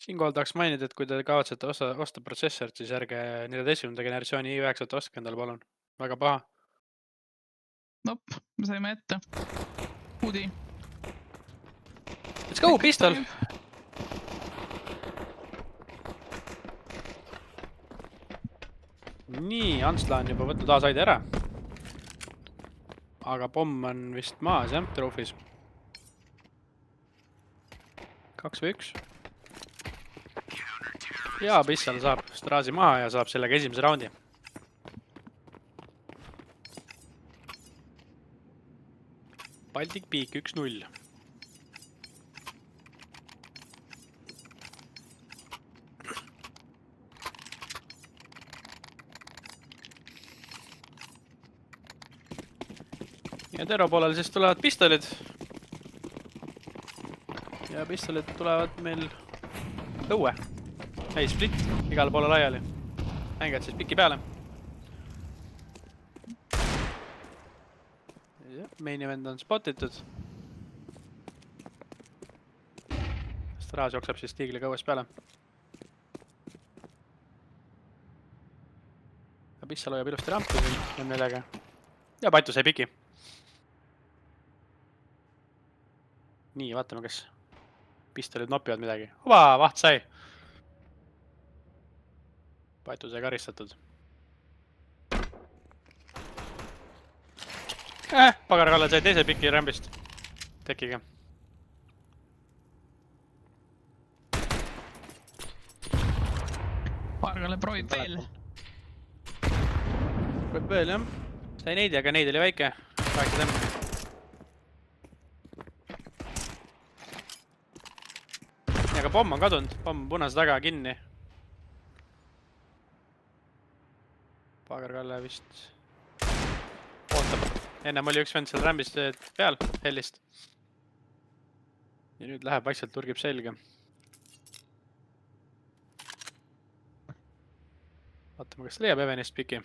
Siinkohal tahaks mainida, et kui te kavatsete osta protsessorit, siis ärge 14. generatsiooni i9 ostke endale palun. Väga paha. Nop, me saime ette. Hoodie. Let's go, pistol! Nii, Ansla on juba võtnud A-saidi ära. Aga pomm on vist maas, jah, troofis. 2 või 1. Ja pistol saab Strasi maha ja saab sellega esimese raundi. Baltic Peak 1-0. Ja Tero poolel siis tulevad pistolid. Ja pistolid tulevad meil õue. Ei, split igale poole laiali. Mängijad siis piki peale. Main event on spotitud. Stras jookseb siis tiigliga õues peale. Ja pissal hoiab ilusti rampi siin M4-ga. Ja Patu sai piki. Nii, vaatame, kas pistolid nopivad midagi. Oba, vaht sai. Patu sai karistatud. Pagarkalle sai teise piki rämbist. Tekiga. Pagarkalle proovib veel. Proovib veel, jah. Sai neidi, aga neid oli väike. 8 temmi. Aga pomm on kadunud. Pomm punase taga kinni. Pagarkalle vist ootab. Ennem oli üks vend seal rämbist peal, hellist. Ja nüüd läheb vaikselt, turgib selga. Vaatame, kas leiab Evenist piki.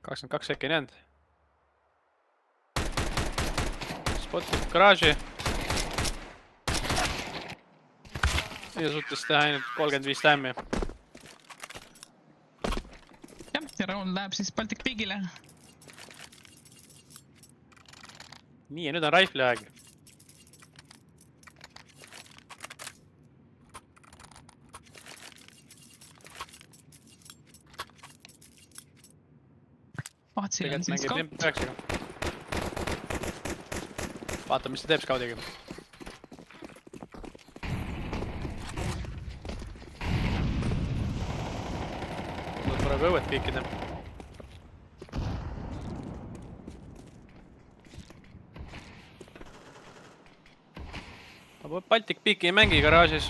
Kaks sekki on jäänud. Spotib garaaži. Ja suutis teha ainult 35 tämmi. Jah, ja round läheb siis Baltic Peakile. Nii, ja nüüd on rifli aeg. Vahtsil on siin scout. Vaatame, mis ta teeb scoudiga. Tuleb õuet piikida. Baltic Peaki ei mängi garaažis.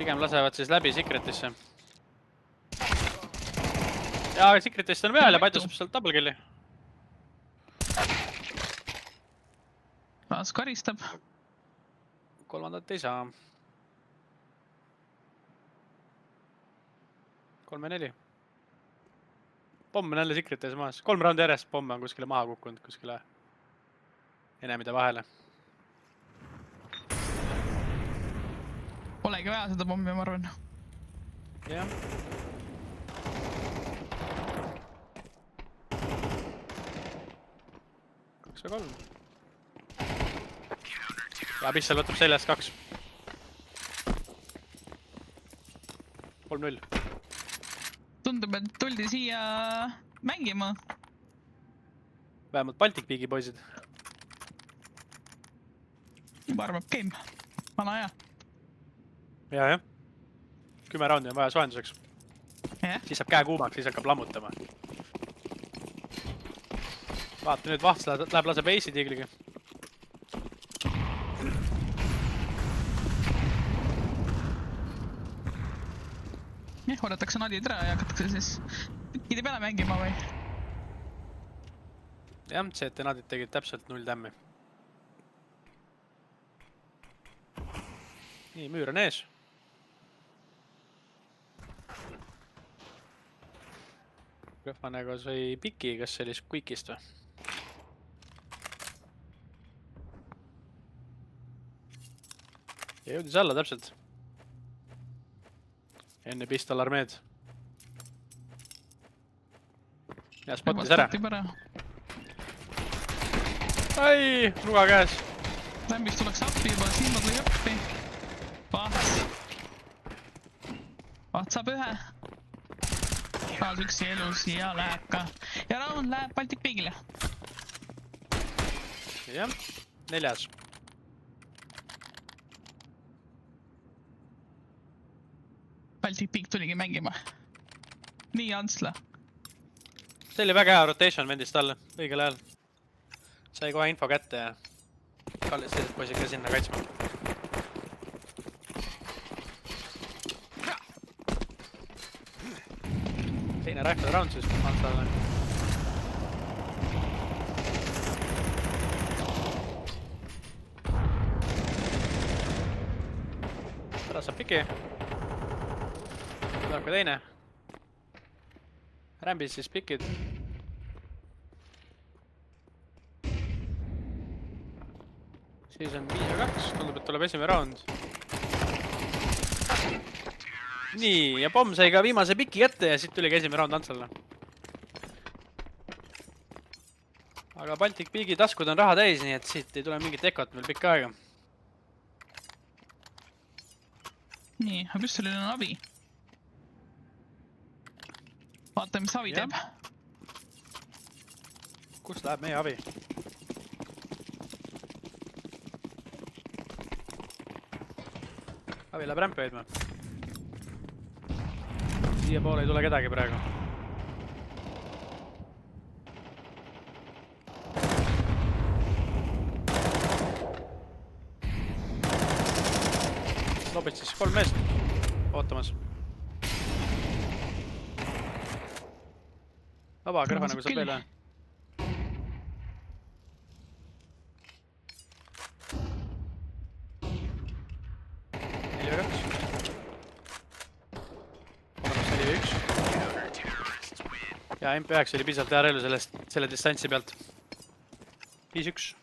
Pigem lasevad siis läbi Secretisse. Ja Secretist on peal ja Patu saab sealt double killi. Raas karistab. Kolmandat ei saa. 3-4. Pomm on jälle Secretis maas. 3 raundi järjest pomm on kuskile maha kukkunud, kuskile enemide vahele. Polegi vaja seda pommi, ma arvan. Jah. Kaks või 3. Ja pissel võtab seljast 2. 3-0. Tundub, et tuldi siia mängima. Vähemalt Baltic Peaki poisid. Juba arvab game. Vana aja. Jah. 10 raundi on vaja soojenduseks. Siis saab käe kuumaks, siis hakkab lammutama. Vaata nüüd vaht läheb laseb AC tiigliga. Oodatakse nadid ära ja hakatakse siis pikkide peale mängima või? Jah, CT nadid tegid täpselt 0 tämmi. Nii, müür on ees. Rõhvanega sai piki, kas see oli Squeakist või? Ja jõudis alla täpselt. Enne pistol armeed. Ja spotis ära. Ai, nuga käes. Lämbis tuleks appi juba, silmad lõi appi. Vahts. Vaht saab ühe. Taas üksi elus ja läheb ka. Ja raun läheb Baltic Pigile. Jah, 4. Baltic Pig tuligi mängima. Nii Antsla. See oli väga hea rotation vendist talle, õigel ajal. Sai kohe info kätte ja kallis sellised poisid ka sinna kaitsma. Teine rifle round siis Antslale. Pärast saab piki. Tuleb ka teine. Rämbis siis pikid. Siis on 5-2, tundub, et tuleb esimene round. Nii, ja pomm sai ka viimase piki ette ja siit tuli ka esimene round Antslale. Aga Baltic Pigi taskud on raha täis, nii et siit ei tule mingit ekot veel pikka aega. Nii, aga püstolil on abi. Vaata, mis abi teeb. Kus läheb meie abi? Abi läheb rämpi hoidma. Siia poole ei tule kedagi praegu. Lobid siis 3 meest ootamas. Vaba kõrva nagu saab veel. 4-2. Komandos 4-1. Ja MP9 oli piisavalt hea relv selle distantsi pealt. 5-1.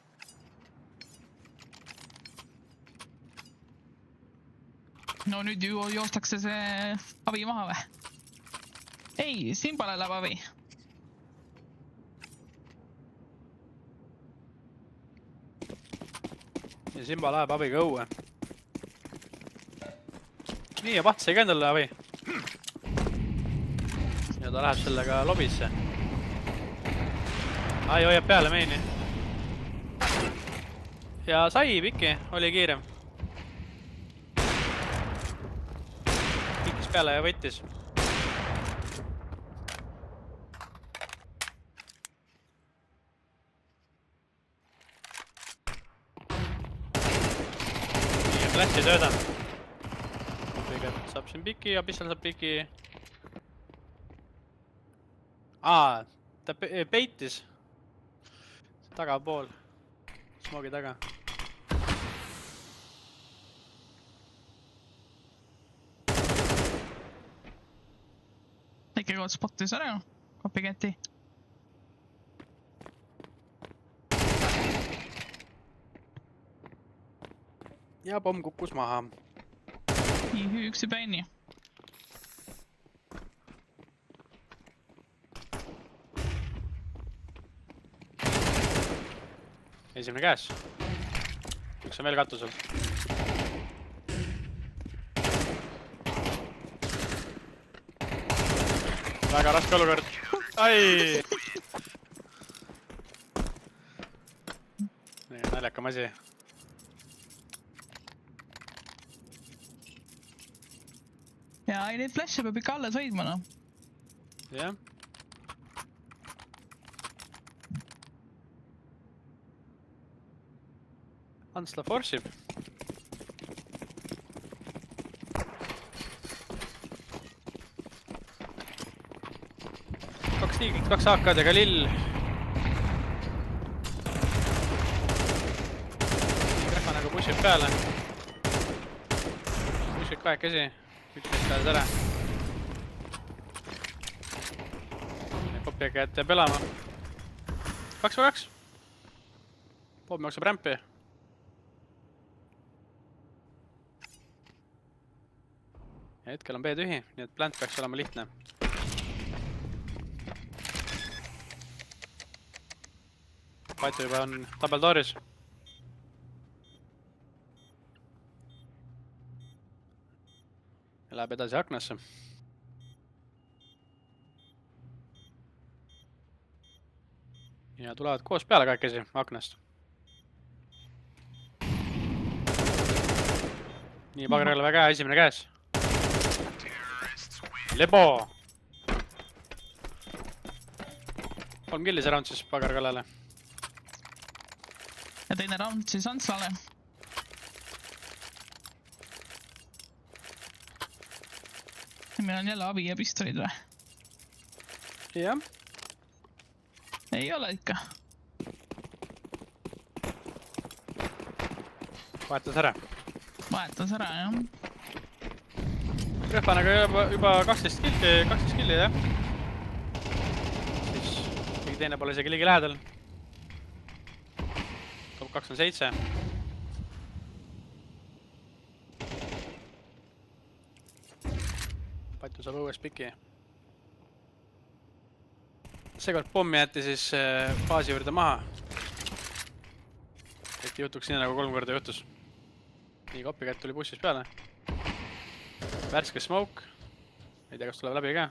No nüüd ju joostakse see abi maha või? Ei, Simbale läheb abi. Ja Simba läheb abiga õue. Nii, ja Vaht sai ka endale abi. Ja ta läheb sellega lobisse. Ai, hoiab peale meini. Ja sai piki, oli kiirem. Pikis peale ja võttis. Lätsi tööda. Kõigepealt saab siin piki ja pistel saab piki. Ta peitis. Tagapool. Smogi taga. Äkki kood spottis ära kopiketti. Ja pomm kukkus maha. Nii, üksi päini. Esimene käes. Üks on veel katusel. Väga raske olukord. Ai! Naljakam asi. Ja ei, neid flash'e peab ikka alles hoidma, no. Jah. Antsla forsib. Kaks liigit, 2 AK-d ja ka lill. Rehva nagu pushib peale. Pushib kahekesi. Üks meest pääses ära. Peega jääb elama. 2v2. Pomm jookseb rämpi. Ja hetkel on B tühi, nii et plant peaks olema lihtne. Patu juba on tabeldooris. Ja läheb edasi aknasse. Ja tulevad koos peale kaikesi aknast. Nii, pagarjale väga esimene käes. Lebo! 3 killi see round siis pagarkallale. Ja teine round siis Antslale. Meil on jälle avi ja pistolid või? Jah. Ei ole ikka. Vahetas ära. Vahetas ära, jah. Rõhvanaga juba 12 killi, jah. Siis keegi teine pole isegi ligi lähedal. Top 2 on 7. Patu saab õues piki. Seekord pommi jäeti siis baasi juurde maha. Et jutuks nii nagu 3 korda juhtus. Nii, copycat tuli bussis peale. Värske smoke. Ei tea, kas tuleb läbi ka.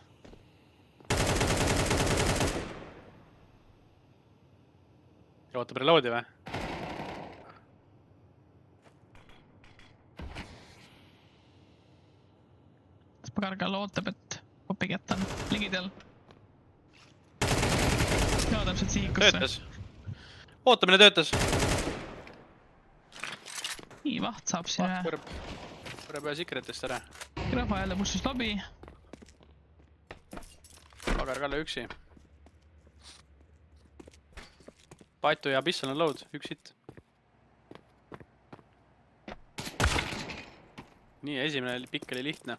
Ja ootab reloadi või? Pagarkall ootab, et copycat on ligidel. Ja täpselt sihikusse. Töötas. Ootamine töötas. Nii, vaht saab siin ühe. Põreb ühe secretist ära. Grahva jälle pussis lobi. Pagarkalle üksi. Patu ja pistol on load. Üks hit. Nii, esimene pikk oli lihtne.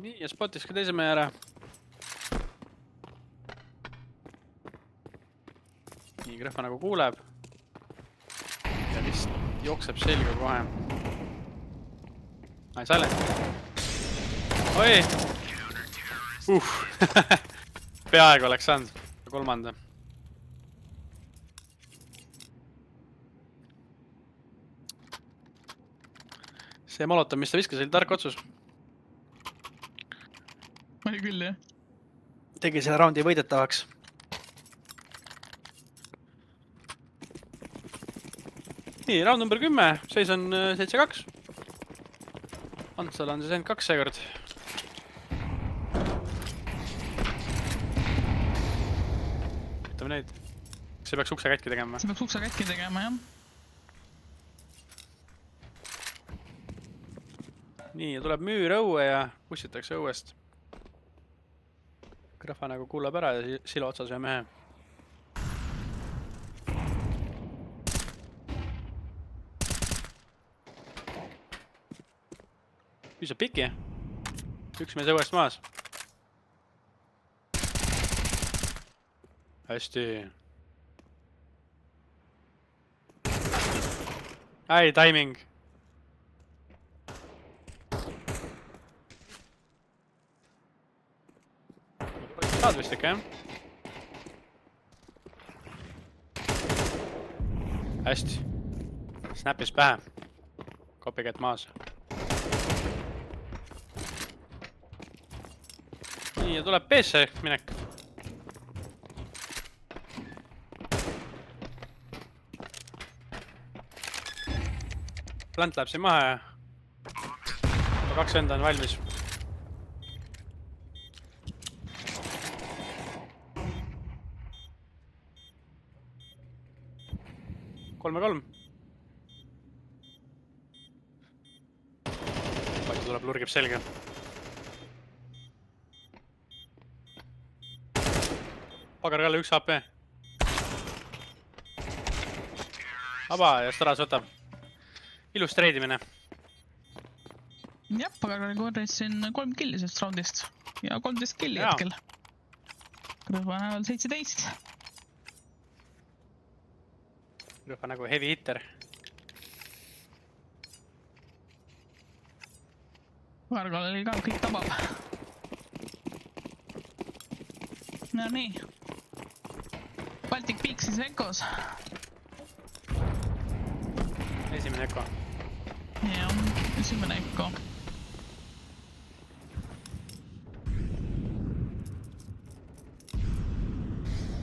Nii, ja spotis ka teise mehe ära. Nii, Grahva nagu kuuleb. Ja vist jookseb selga kohe. Ai, silent. Oi! Peaaegu oleks saanud. Kolmanda. See molotov, mis ta viskas, oli tark otsus. Oli küll, jah. Tegi selle raundi võidetavaks. Nii, round number 10. Seis on 7-2. Antsal on siis ainult 2 seekord. Ütleme neid. See peaks ukse katki tegema. See peaks ukse katki tegema, jah. Nii, ja tuleb müür õue ja pussitakse õuest. Grahva nagu kuulab ära ja silo otsas ühe mehe. Püüsab piki. Üks mees õuest maas. Hästi. Ai, timing. Saad vist ikka, jah? Hästi. Snapis pähe. Copycat maas. Nii, ja tuleb B-sse minek. Plant läheb siin maha ja 2 venda on valmis. Kolme 3. Palju tuleb, lurgib selga. Pagarkalle 1 AP. Aba ja Staras võtab. Ilus treidimine. Jah, aga korjasin 3 killi sellest roundist ja 13 killi Jaa. hetkel. Krõhva näol 17. Rõhva nagu heavy hitter. Vargal oli ka kõik tabab. No nii. Baltic Peak siis Ekos. Esimene Eko. Jah, esimene Eko.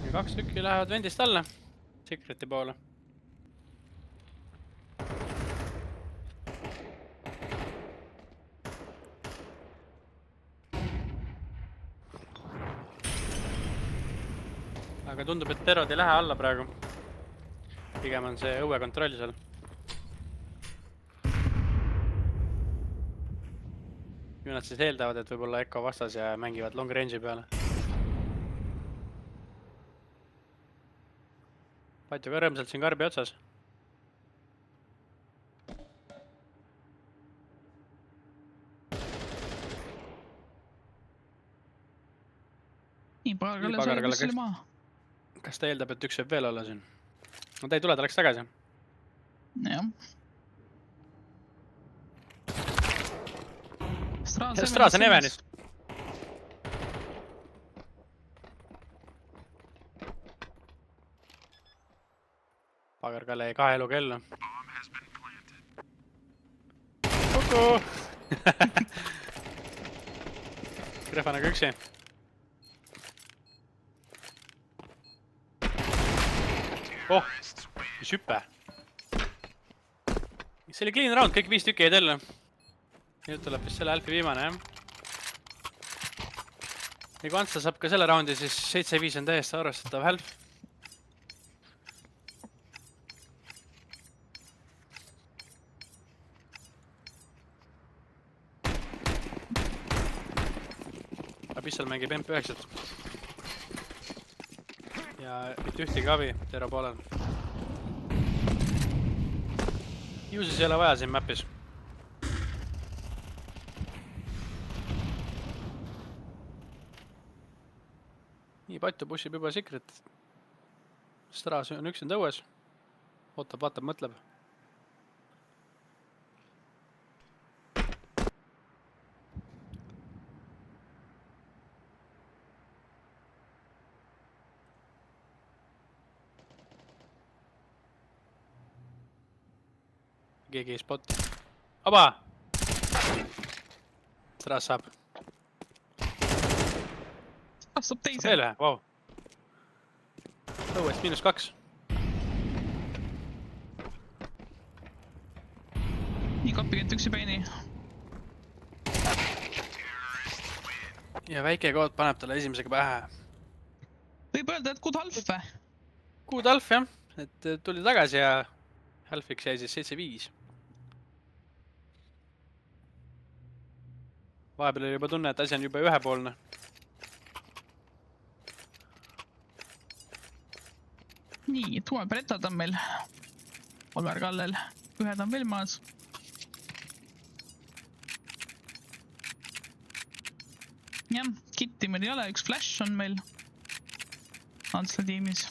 Ja 2 tükki lähevad vendist alla. Secreti poole. Aga tundub, et terod ei lähe alla praegu. Pigem on see õue kontroll seal. Ju nad siis eeldavad, et võib-olla Eko vastas ja mängivad long range'i peale. Patju ka rõõmsalt siin karbi otsas. Nii, pagargalle Nii, pagargalle sai kuskile maha. Kas ta eeldab, et üks võib veel olla siin? No ta ei tule, ta läks tagasi. Jah. Straas on Evenis. Pagargalle jäi 2 elu kellu. Kuku! Krõhva nagu üksi. Oh, mis hüppe. See oli clean round, kõik 5 tükki jäid ellu. Nüüd tuleb vist selle Alfi viimane, jah. Ja kui Antsa saab ka selle roundi, siis 7-5 on täiesti arvestatav Half. Abissal mängib MP9-t. Ja mitte ühtegi abi Tero poolel. Juuses ei ole vaja siin mapis. Nii, Patju pushib juba Secret. Straas on üksinda õues. Ootab, vaatab, mõtleb. Keegi ei spot. Aba! Straas saab. Astub teise. Veel ühe, vau. Õuest -2. Nii, kopikett üksi peini. Ja väike kood paneb talle esimesega pähe. Võib öelda, et good half või? Good half, jah. Et tuli tagasi ja halfiks jäi siis 7-5. Vahepeal oli juba tunne, et asi on juba ühepoolne. Nii, tumeperetad on meil Olver Kallel. Ühed on veel maas. Jah, kitti meil ei ole, üks flash on meil Antsla tiimis.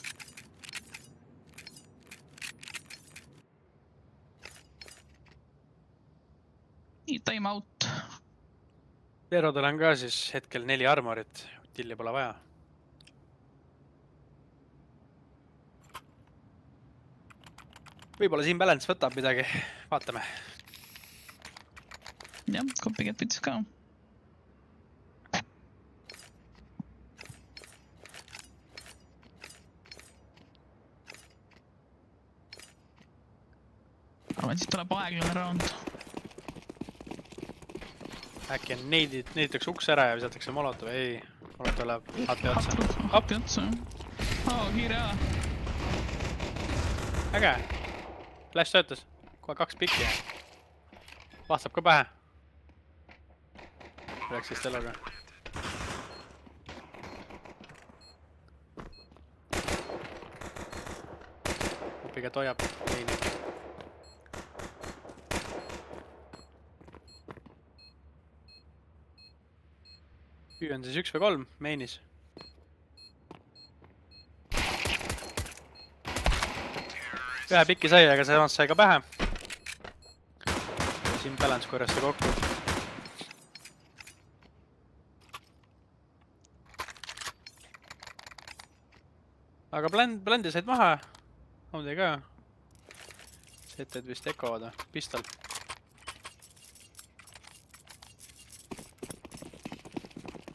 Nii, time out. Terodel on ka siis hetkel 4 armorit. Tilli pole vaja. Võib-olla siin balance võtab midagi. Vaatame. Jah, kopikett võttis ka. Arvan, siis tuleb aeglane round. Äkki on neiditakse uks ära ja visatakse molotov. Ei, molotov läheb AP otsa. Appi otsa, jah. Kiire A. Äge. Flash töötas. Kohe 2 pikki. Vastab ka pähe. Läks siis teloga. Opiga toiab. Teini. Ü on siis 1 või 3 mainis. Ühe piki sai, aga samas sai ka pähe. Siin balance korjas ta kokku. Aga blandi said maha. Omdi ka. Seted vist ekovad. Pistol.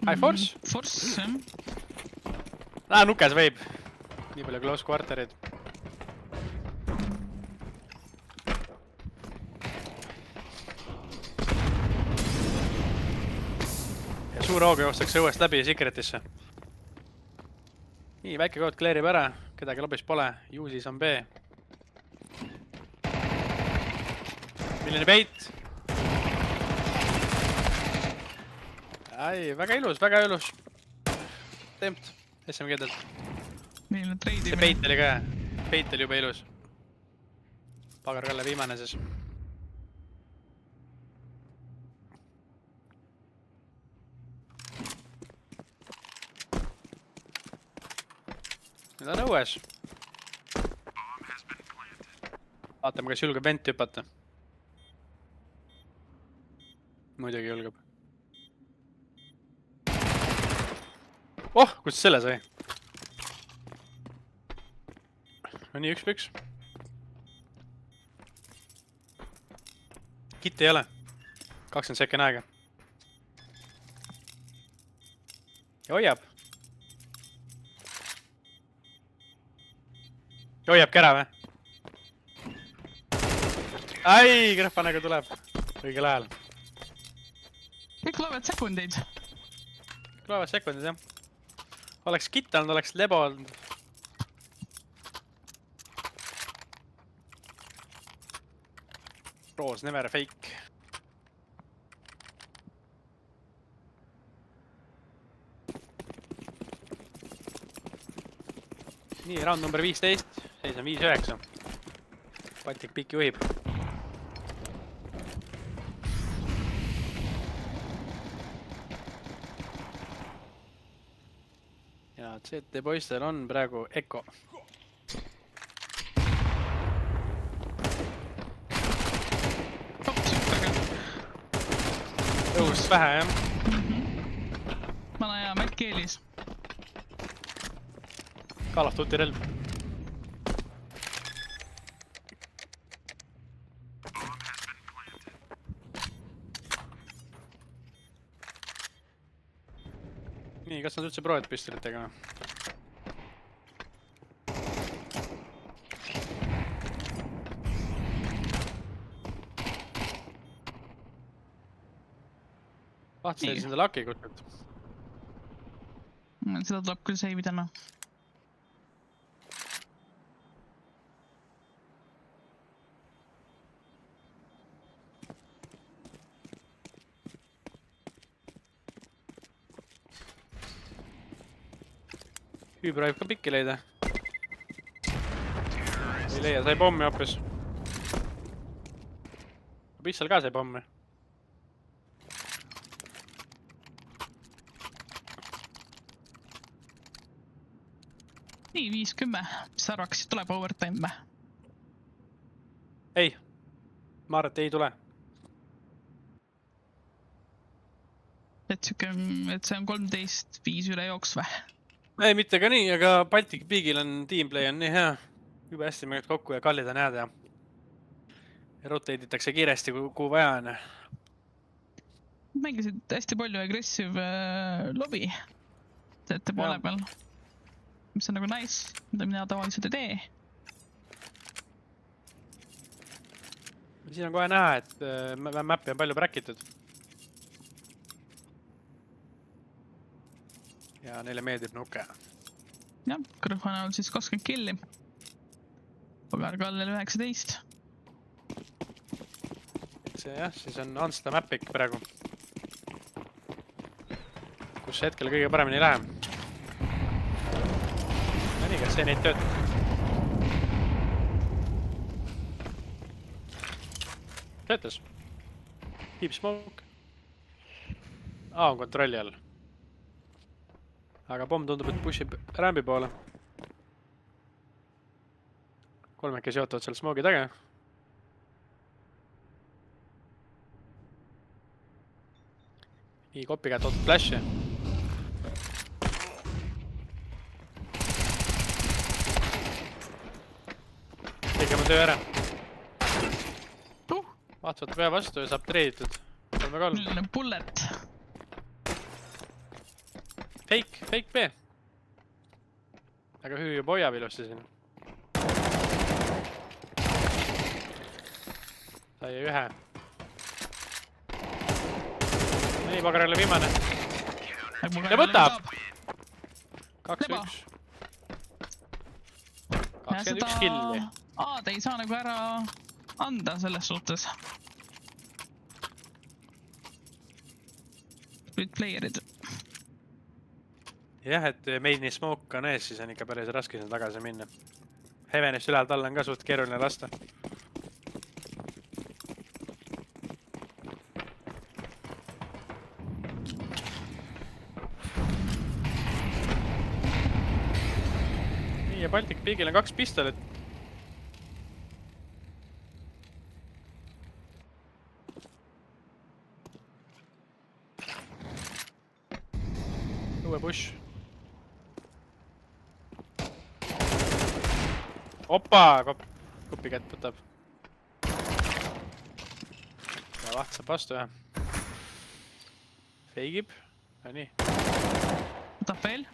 High force? Force, jah. Nukes veib. Nii palju close quarterid. Ja suur hooga joostakse õuest läbi secretisse. Nii, väike kood clearib ära. Kedagi lobis pole. Juusis on B. Milline bait? Ai, väga ilus, väga ilus. Tempt. SMG-delt. Milline treidi. See bait oli ka. Bait oli juba ilus. Pagar Kalle viimane siis. Nüüd on õues. Vaatame, kas julgeb vent hüpata. Muidugi julgeb. Oh, kus selle sai? No nii, 1-1. Kitti ei ole. 20 sekund aega. Ja hoiab. Ja hoiabki ära või? Ai, krahvanega tuleb. Õigel ajal. Kõik loevad sekundeid. Loevad sekundid, jah. Oleks kitt olnud, oleks lebo olnud. Rose never fake. Nii, round number 15. Seis on 5-9. Baltic Peak juhib. Ja CT poistel on praegu Eko. Õhust vähe, jah. Vana hea Matt Keelis. Call of Duty relv. Nii, kas nad üldse proovivad pistolitega? Vaatasin enda laki kutsut. Seda tuleb küll save täna. Hüüber võib ka pikki leida. Ei leia, sai pommi hoopis. Pissal ka sai pommi. Nii, 5-10. Mis sa arvaksid, tuleb overtime või? Ei. Ma arvan, et ei tule. Et see on 13-5 üle jooks või? Ei, mitte ka nii, aga Baltic Peakil on teamplay on nii hea. Juba hästi mängid kokku ja kallid on head ja rotate'itakse kiiresti, kuhu vaja on. Mängisid hästi palju aggressive lobby CT poole peal. Mis on nagu nice, mida mina tavaliselt ei tee. Siin on kohe näha, et mappi on palju präkitud. Ja neile meeldib nuke. Jah, kõrva näol siis 20 killi. Pagar Kallel 19. See jah, siis on Ansta Mapik praegu. Kus hetkel kõige paremini läheb. No nii, kas see neid töötab? Töötas. Keep smoke. On kontrolli all. aga pomm tundub, et pushib rambi poole. Kolmekesi ootavad seal smogi taga. Nii, kopikätt ootab flashi. Tegema töö ära. Vaatavad pea vastu ja saab treiditud. 3-3. Milline bullet. Fake B. Aga hüüb hoiab ilusti siin. Sai ühe. Nii, pagarale viimane. Ja võtab! 2-1. 21 killi. Te ei saa nagu ära anda selles suhtes. Split playerid. Jah, et main'i smoke on ees, siis on ikka päris raske sinna tagasi minna. Heavenist ülalt alla on ka suht keeruline lasta. Nii, ja Baltic Peagil on 2 pistolit. Uue push. Opa! Kopi kätt võtab. Ja vaht saab vastu ühe. Feigib. Ja nii. Võtab veel.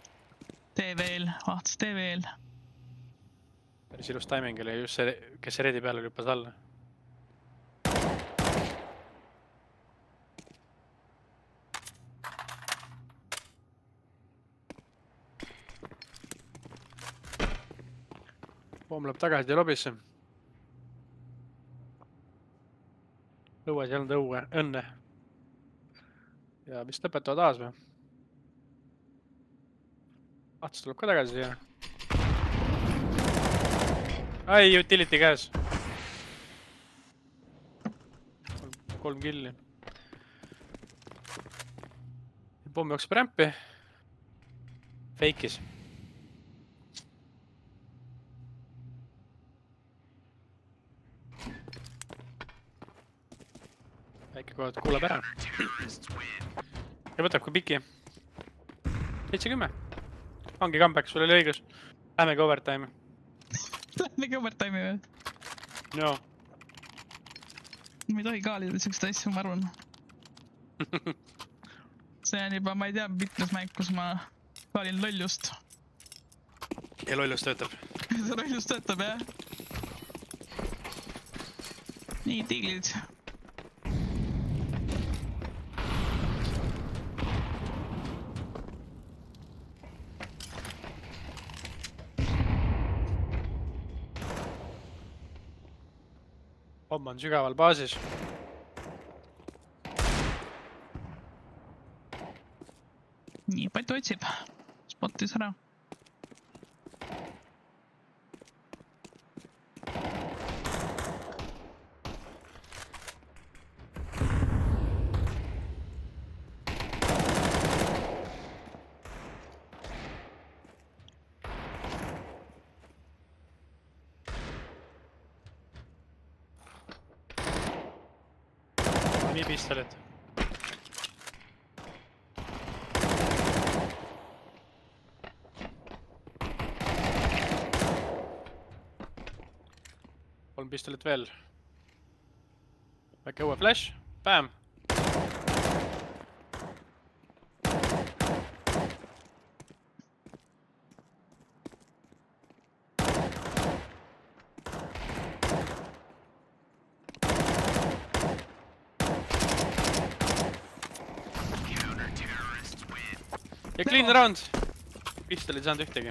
Tee veel. Vahtas tee veel. Päris ilus timing oli just see, kes see reedi peale lüppas alla. Pomm läheb tagasi lobisse. Õues ei olnud õnne. Ja vist lõpetavad aas või? Ats tuleb ka tagasi siia. Ai, utility käes. 3 killi. Pomm jookseb rämpi. Fake'is. Väike kohad kuuleb ära. Ja võtab kui piki. 70. Ongi comeback, sul oli õigus. Lähmegi overtime. Lähmegi overtime'i veel. No. Ma ei tohi kaalida sellist asju, ma arvan. See on juba, ma ei tea, mitmes mäng, kus ma kaalin lollust. Ja lollus töötab. See lollus töötab, jah. Nii, tiiglid. Pomm on sügaval baasis. Nii, Patu otsib. Spottis ära. Nii pistolit. Kolm pistolit veel. Väike uue flash. Bam! Ja clean round. Pistol ei saanud ühtegi.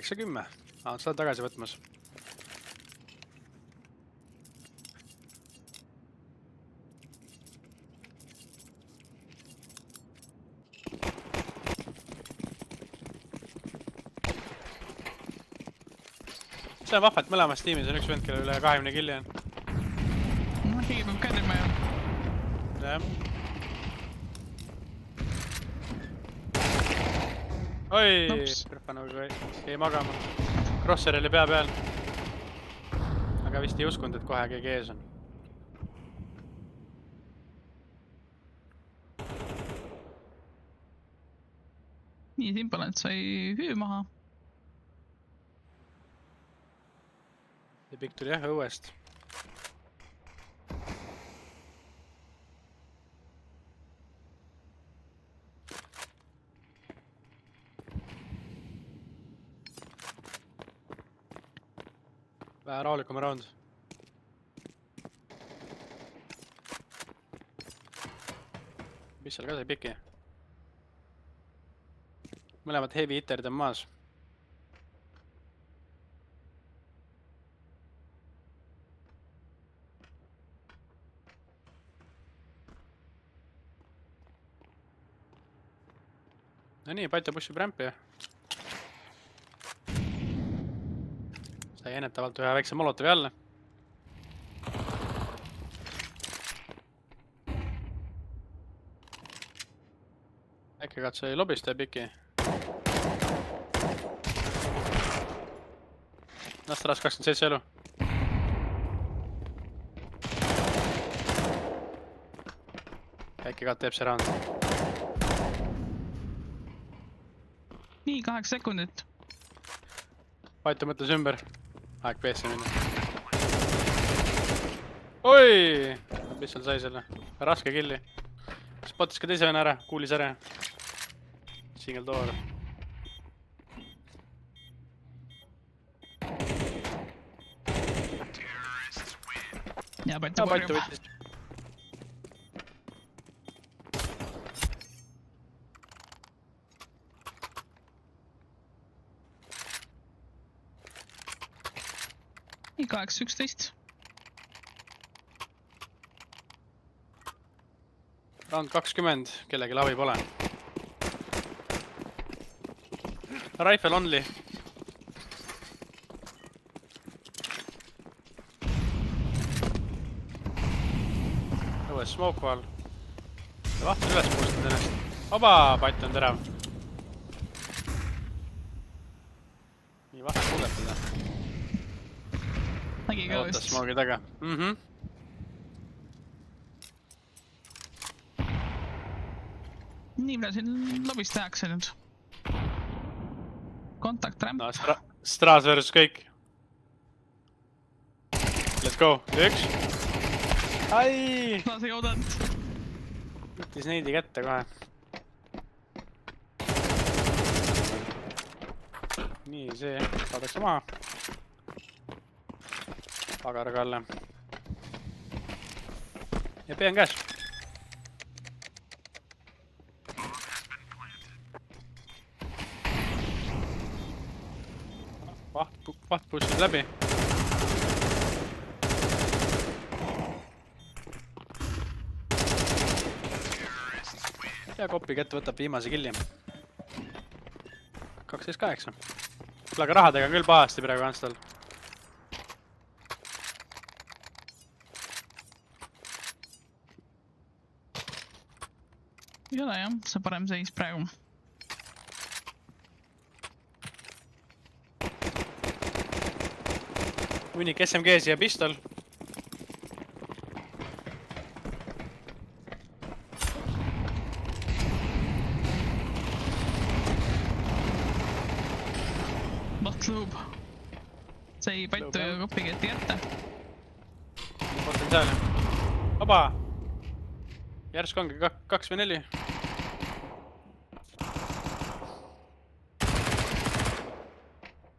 Eks see 10. Seda tagasi võtmas. See on vahva, et mõlemas tiimis on üks vend, kellel üle 20 killi on. Keegi peab kädima ju. jah. Oi, Nops. Krõpanuga jäi magama. Crosser oli pea peal. Aga vist ei uskunud, et kohe keegi ees on. Nii Timbaland sai hüü maha. Ja pikk tuli jah õuest. Vähe rahulikum round. Mis seal ka sai piki? Mõlemad heavy hitterid on maas. No nii, Paito pushib rampi. Sai ennetavalt ühe väikse molotovi alla. Äkki katse oli lobist ja piki. Nastras 27 elu. Äkki kat teeb see round. Nii, 8 sekundit. Paito mõtles ümber. Aeg peesse minna. Oi! Mis seal sai selle? Raske killi. Spotis ka teise venna ära. Kuulis ära. Single door. Ja Paito korjub. võttis. Nii, 8-11. Round 20. Kellegi lavi pole. Rifle only. Õues smoke wall. Ja vaht on üles puustanud ennast. Oba, Patt on terav. Nii vaht kuuletada. Nägi ka Ootas vist. smoke'i taga. Nii, mida siin lobis tehakse nüüd? Kontakt ramp. No, Stras versus kõik. Let's go. Üks. Ai! Lase ei oodanud. Võttis neidi kätte kohe. Nii, see saadakse maha. Pagaraga alla. Ja pea on käes. Vaht pushib läbi. Ja kopi kätte võtab viimase killi. 12-8. Kuule, aga rahadega on küll pahasti praegu Anstal. Ei ole jah, see parem seis praegu. Hunnik SMG-si ja pistol. Vaht lõhub. See ei Paitu ja kopiketti jätta. Potentsiaali. Oba! Järsku ongi 2 või 4.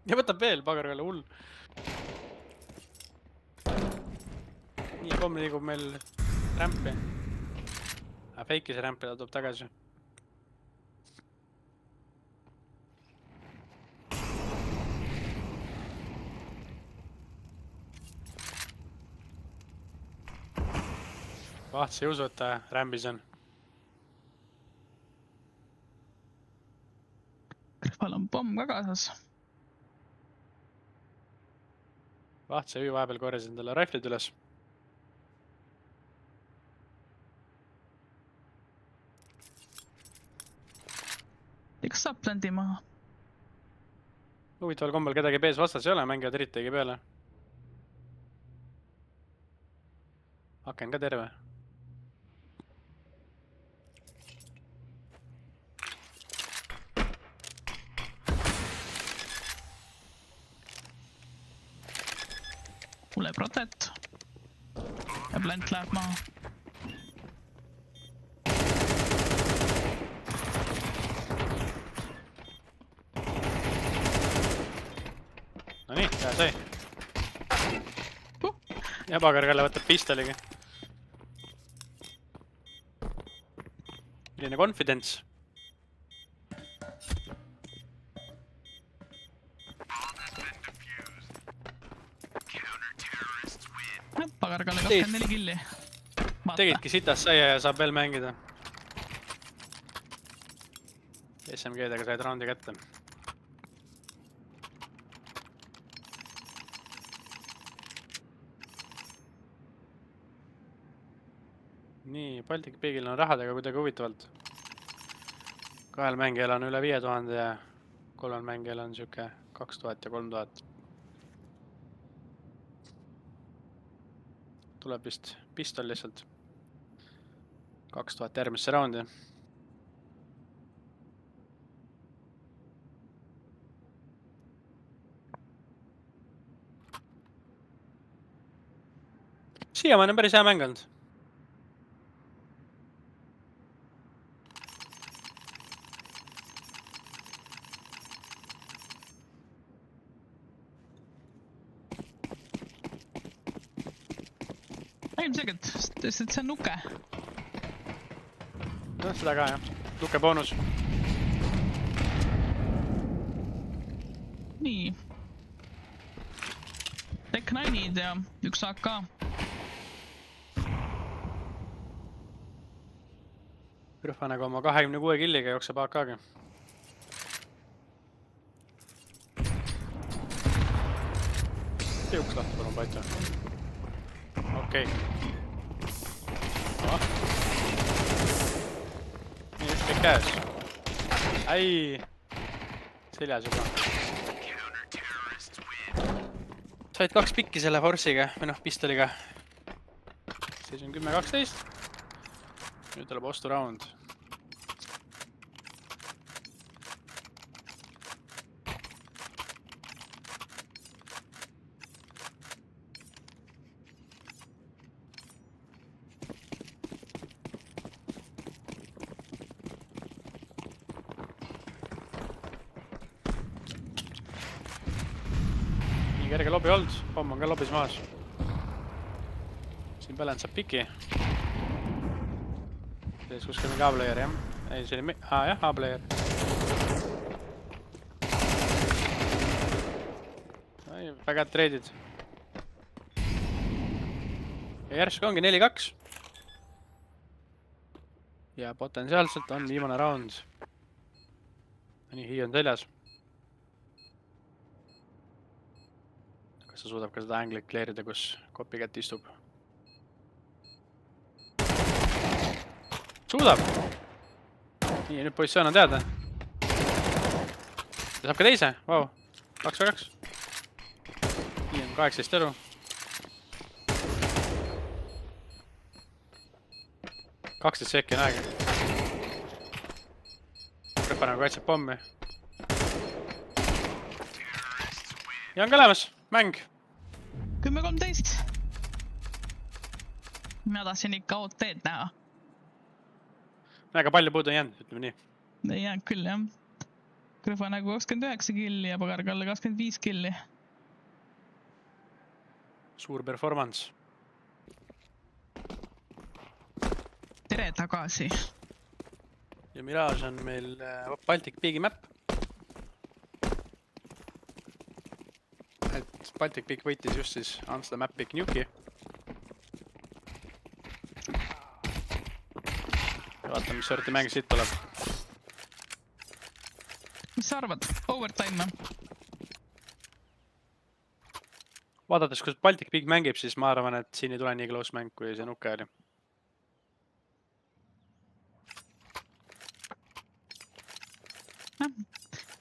Ja võtab veel pagargale hull. Nii, pomm liigub meil rampi. Fake'i see rampi ta tuleb tagasi. Vaht sa ei usu, et ta rambis on. Kõrval on pomm ka kaasas. Vaht sa vahepeal korjas endale riflid üles. kas saab plantima? Huvitaval kombel kedagi B-s vastas ei ole, mängivad eritegi peale. Aken ka terve. Kuule protet. Ja plant läheb maha. No nii, hea sai. Ja Pagarkalle võtab pistoliga. Milline confidence. Pagarkalle 24 killi. Tegidki sitas saia ja saab veel mängida. SMG-dega said raundi kätte. Nii, Baltic Peagil on rahadega kuidagi huvitavalt. 2 mängijal on üle 5000 ja 3 mängijal on siuke 2000 ja 3000. Tuleb vist pistol lihtsalt. 2000 järgmisse raundi. Siiamaani on päris hea mäng olnud. Ilmselgelt, sest see on nuke. No, seda ka jah. Nuke boonus. Nii. Tech 9-id ja 1 AK. Rühvanaga oma 26 killiga jookseb AK-ga. Tee uks lahti, palun, Paito. Okei. Nii, üks kõik käes. Ai! Seljas juba. Said 2 pikki selle force'iga, või noh, pistoliga. Siis on 10-12. Nüüd tuleb osturaund. Nii kerge lobi olnud, pomm on ka lobis maas. Siin Pelend saab piki. Tees kuskil mingi A-player, jah? Ei, see oli jah, A-player. Väga treidid. Ja järsku ongi 4-2. Ja potentsiaalselt on viimane round. Nii, Hi on seljas. Kas ta suudab ka seda anglit kleerida, kus copycat istub? Suudab! Nii, nüüd positsioon on teada. Ta saab ka teise, vau. 2-2. Nii on 18 elu. 12 sekki on aega. Rühvanaga kaitseb pommi. Ja on ka olemas, mäng. 10-13. Ma tahtsin ikka OT-d näha. Väga palju puudu on jäänud, ütleme nii. Ei jäänud küll, jah. Rühvanaga 29 killi ja Pagarkalle 25 killi. Suur performance. Tere tagasi. Ja Mirage on meil Baltic Peagi map. Et Baltic Peak võitis just siis on seda map'i Knuki. Ja vaatame, mis sorti mäng siit tuleb. Mis sa arvad? Overtime? Vaadates, kus Baltic Peak mängib, siis ma arvan, et siin ei tule nii close mäng, kui see nuke oli.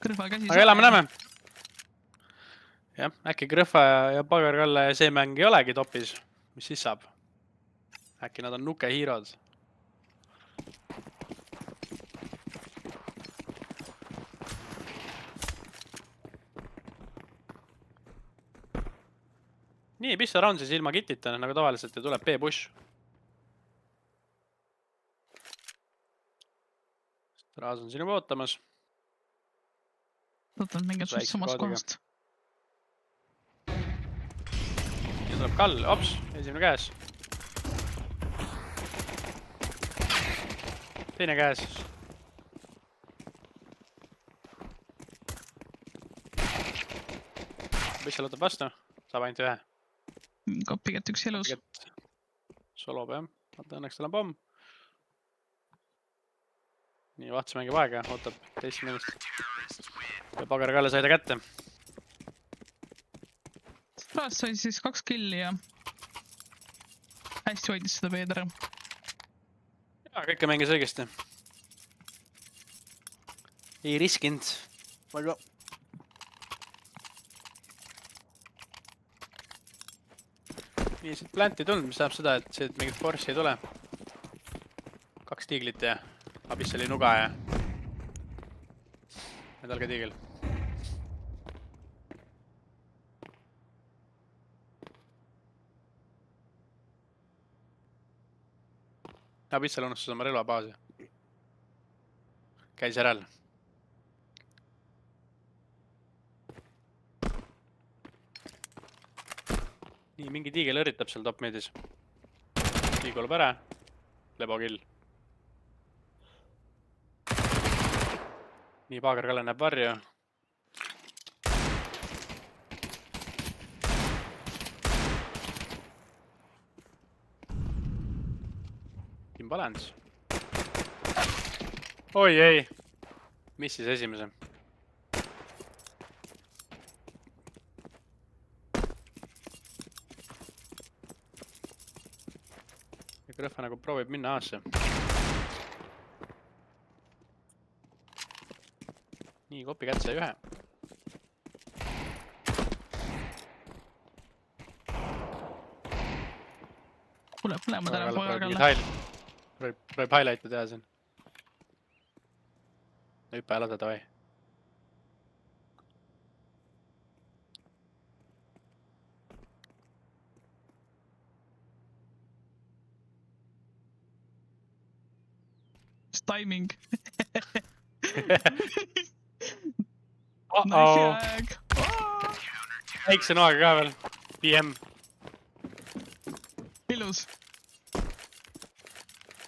Kõrva käsi aga elame-näeme. Jah, äkki Grõhva ja Pagar-Kalle ja see mäng ei olegi topis. Mis siis saab? Äkki nad on nukehiirod. Nii, Pissar on siis ilma kitita, nagu tavaliselt ja tuleb B-push. Raas on sinu ootamas. Võtad mingid suht samast kohast. Ja tuleb Kall, ops, esimene käes. Teine käes. Pissar võtab vastu, saab ainult ühe. Kopiget üks elus. Solob jah, vaata õnneks tal on pomm. Nii, Vahts mängib aega, ootab teist minust. Ja Pagar-Kalle sai ta kätte. Raas sai siis 2 killi ja hästi hoidis seda veed ära. Ja, kõike mängis õigesti. Ei riskinud. Väga. Nii, siit plant ei tulnud, mis tähendab seda, et siit mingit force'i ei tule. 2 tiiglit ja Abis oli nuga ja tal ka tiigel. Abissal unustas oma relvabaasi. Käis järel. Nii, mingi tiigel õritab seal top midis. Tiig oleb ära. Lebo kill. Nii, Pagar-Kalle näeb varju. Imbalance. Oi ei. Mis siis esimese? Ja Grõhva nagu proovib minna aasse. Nii, kopi kätt sai ühe. Kuule, põlemad ära Pagar-Kalle. Proovib highlight'e teha siin. Hüppe ja lase tavai. Mis timing? Väikse noaga ka veel. PM. Ilus.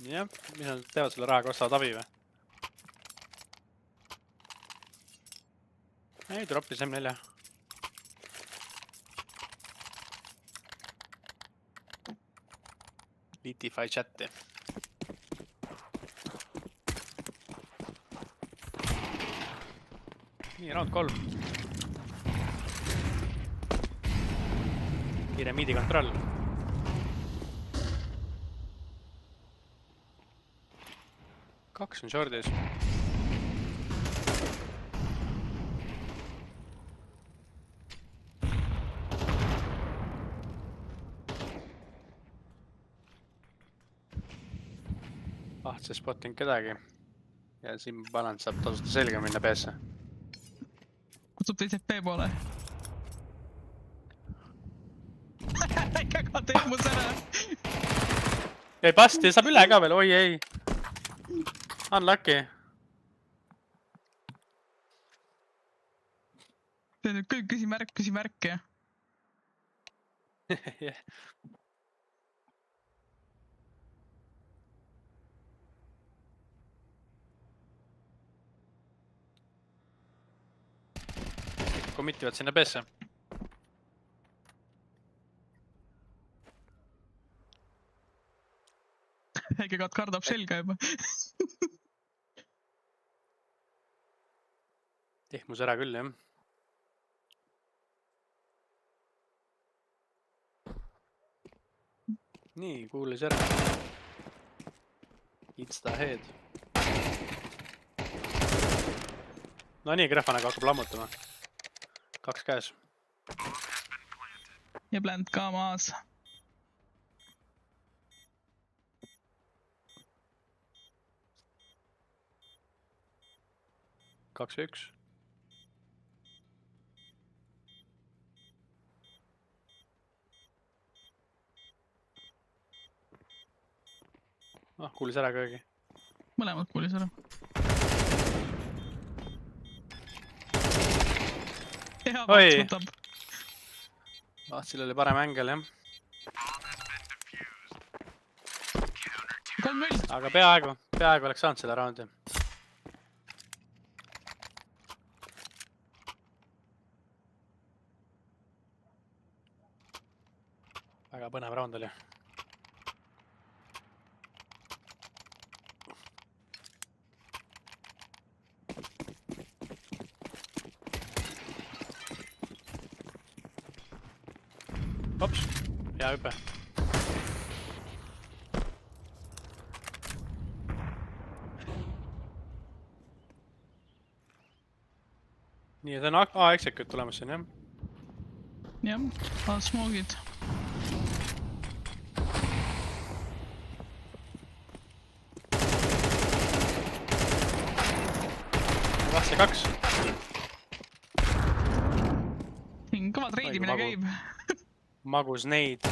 Jah, mis nad teevad selle rahaga, ostavad abi või? Ei, droppis M4. Litify chatti. Nii, round 3. Kiire midi kontroll. Kaks on shordis. Vahtse spotting kedagi. Ja siin balance saab tasuta selga minna B-sse. Kutsub teised B poole. Äkka tehmus ära. Ei pasti, saab üle ka veel, oi ei. Unlucky. See on nüüd küll küsimärk ja. Committivad sinna B-sse. Äkki kardab selga juba. Tehmus ära küll, jah. Nii, kuulis ära. It's the head. No nii, Grefanaga hakkab lammutama. 2 käes. ja plant ka maas. Kaks ja 1. Kuulis ära köögi. Mõlemad kuulis ära. Hea vats võtab. Vahtsil oli parem ängel, jah. 3-0. Aga peaaegu oleks saanud selle raundi. Väga põnev raund oli. Hops, hea hüpe. Nii, et on A-execute tulemas siin, jah? Jah, smoogid. Vahtsi 2. Siin kõva treidimine käib. Magus neid.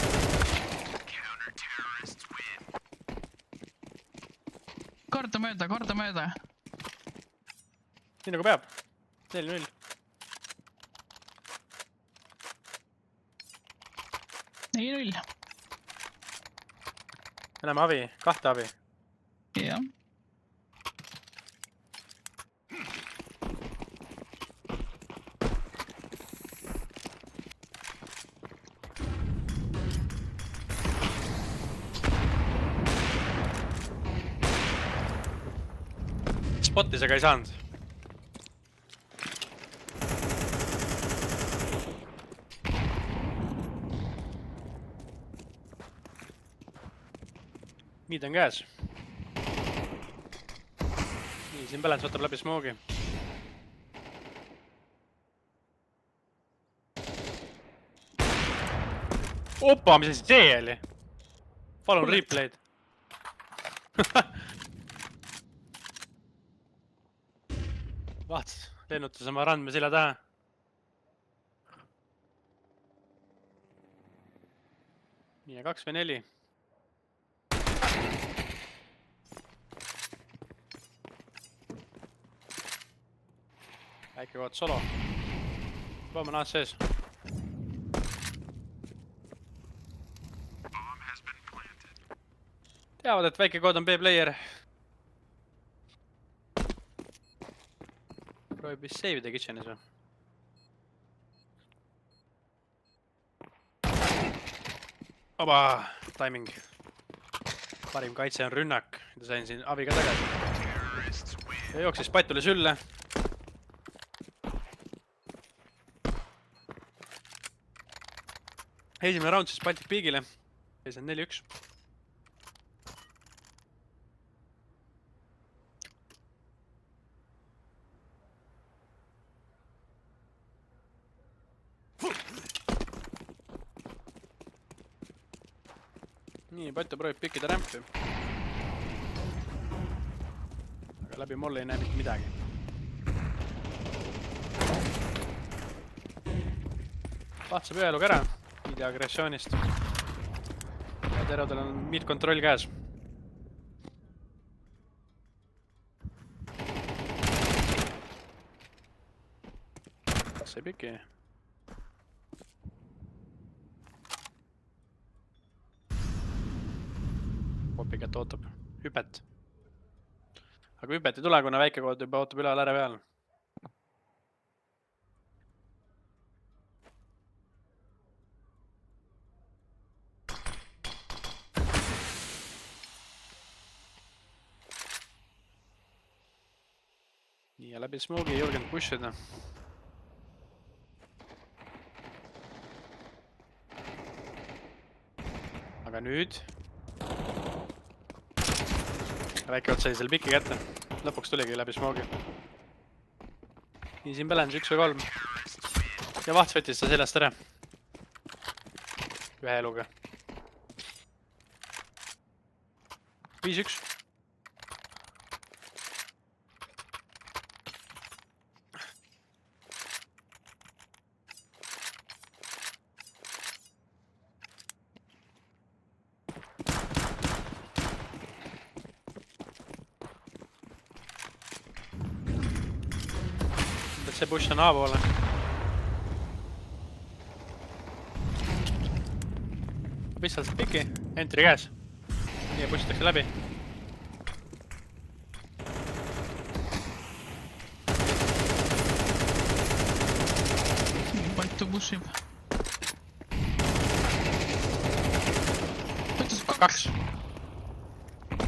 Korda mööda. Nii nagu peab. 4-0. Me näeme avi, 2 avi. Jah. Spotis aga ei saanud. Mid on käes. Nii, siin Balance võtab läbi smoogi. Opa, mis see oli? Palun replay'd. Vahts, lennutas oma randme silla taha. Nii, 2 või 4. Väike kood solo. Võime naas sees. Teavad, et väike kood on B-player. Proovib vist save the kitchenis või? Oba, timing. Parim kaitse on rünnak. Sain siin avi ka tagasi. Ja jooksis patt tuli sülle. Esimene round siis Baltic Peakile. Ees on 4-1. Nii, Patto proovib pikkida rämpi. Aga läbi molle ei näe mitte midagi. Vaht saab ühe eluga ära. Midi agressioonist. Ja terodel on mid-kontroll käes. Kas ei piki? Popigat ootab hüpet. Aga hüpet ei tule, kuna väike kood juba ootab üle lääre peal. Nii, ja läbi smoogi ei julgenud pushida. Aga nüüd väike ots sai selle piki kätte. Lõpuks tuligi läbi smoogi. nii, siin Balance 1 või 3. Ja Vahts võttis ta seljast ära. Ühe eluga. 5-1. See push on A poole. Pistol saab piki, entry käes. Nii pussitakse läbi. Paitu pushib. Paitus 2.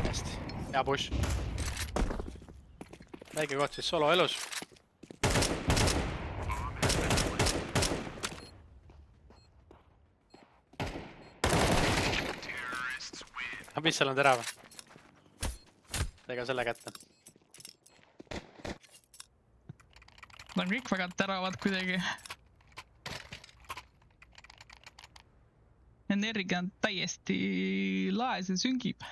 Hästi, hea push. Väike koht siis solo elus. Pistol on terav. Tega selle kätte. Nad on kõik väga teravad kuidagi. Energia on täiesti laes ja süngib.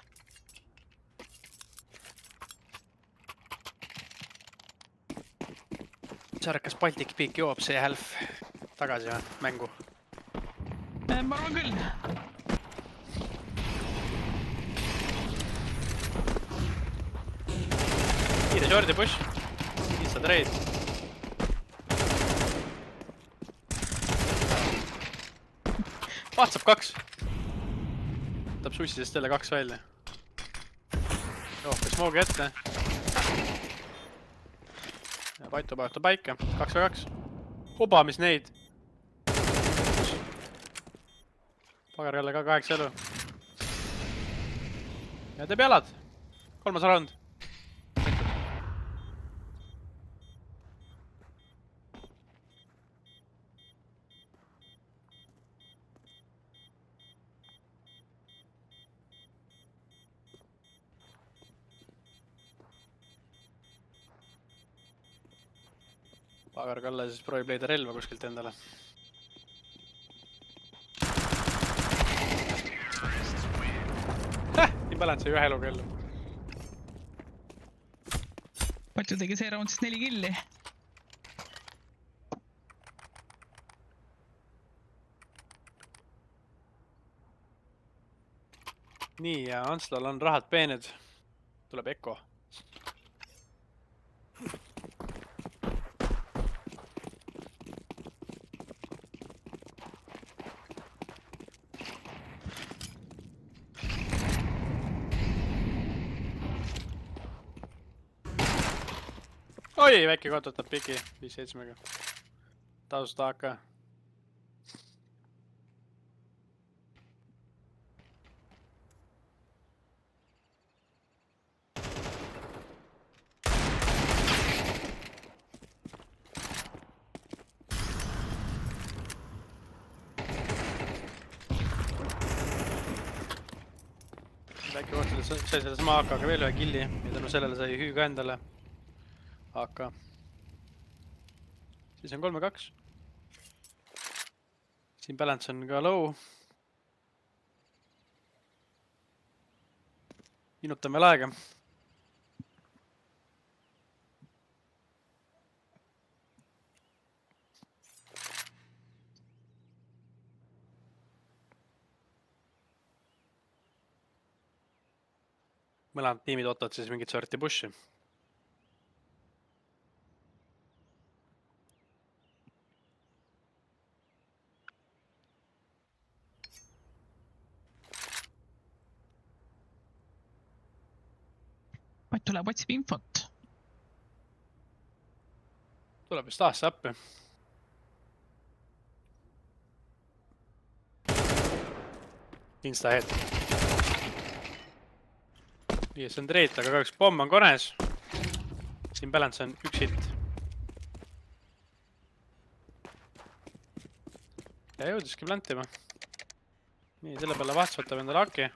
Sarkas Baltic Peak joob see half tagasi mängu. Ma arvan küll. Kiire shorti push. Kiitsa trade. Vahtsab 2. Võtab sussidest jälle 2 välja. Rohke smoogi ette. Ja Paitu pajutab päike. 2v2. Oba, mis neid. Pagar jälle ka 8 elu. Ja teeb jalad. 3. round. Pagar Kalle siis proovib leida relva kuskilt endale. Nii Balance sai ühe eluga ellu. Paitu tegi see round siis 4 killi. Nii, ja Anslal on rahad peened. Tuleb Eko. Oi, väike kotutab piki 5-7-ga. Tasusta AK. Väike kotutab sai selles maa AK-ga veel ühe killi ja tänu sellele sai Hüü ka endale. AK. Siis on 3-2. Siin Balance on ka low. Minutame veel aega. Mõlemad tiimid ootavad siis mingit sorti pushi. Pait tuleb otsib infot. Tuleb vist aastase appi. Insta head. Nii, see on trade, aga kahjuks pomm on kones. Siin Balance on 1 hit. Ja jõudiski plantima. Nii, selle peale Vahts võtab endale aki.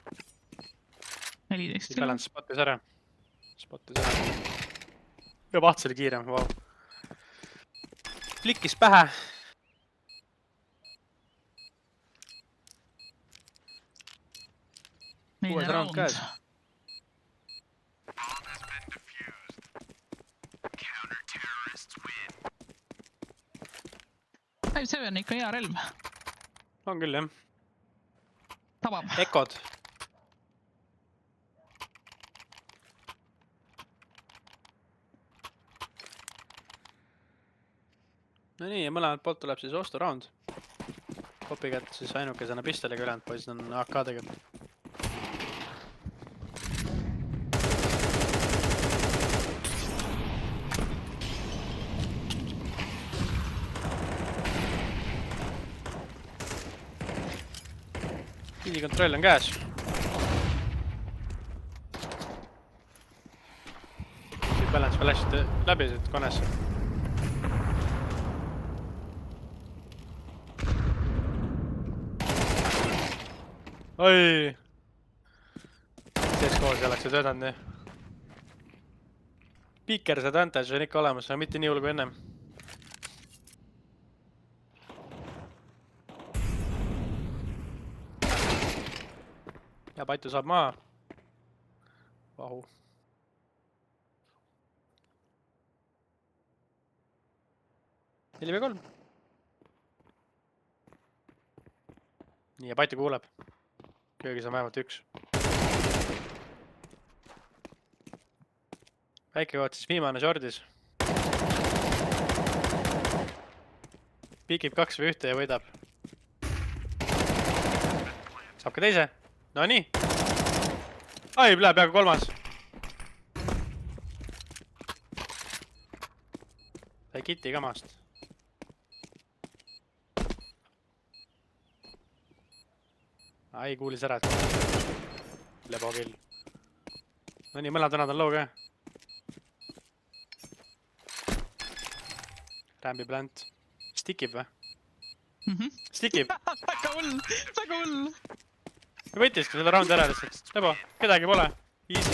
14 Siin Balance spotis ära. Ja Vahts oli kiirem, vau. Flikkis pähe. Neine Uues round round. käes. Ei, see on ikka hea relv. On küll, jah. Tabab. Ekod. No nii, ja mõlemalt poolt tuleb siis ostu round. Kopi kätte siis ainukesena pistoliga ülejäänud poisid on AK-dega. Pillikontroll on käes. Siit balance flash'id läbi siit konesse. Oi! Seeskoos oleks see töötanud nii. Pickers advantage on ikka olemas, aga mitte nii hull kui ennem. Ja Patu saab maa. Vahu. Neli või kolm. Nii, ja Patu kuuleb. Köögis on vähemalt üks. Väike koht siis viimane shordis. Pikib 2 või 1 ja võidab. Saab ka teise. No nii. Ai, läheb peaaegu kolmas. Sai kiti kamast. Ai, kuulis ära, et lebo kill. No nii, mõned vennad on low ka. Rambi plant. Stikib või? Stikib. Väga hull, väga hull. Võttiski selle roundi ära lihtsalt. Lebo, kedagi pole. Easy.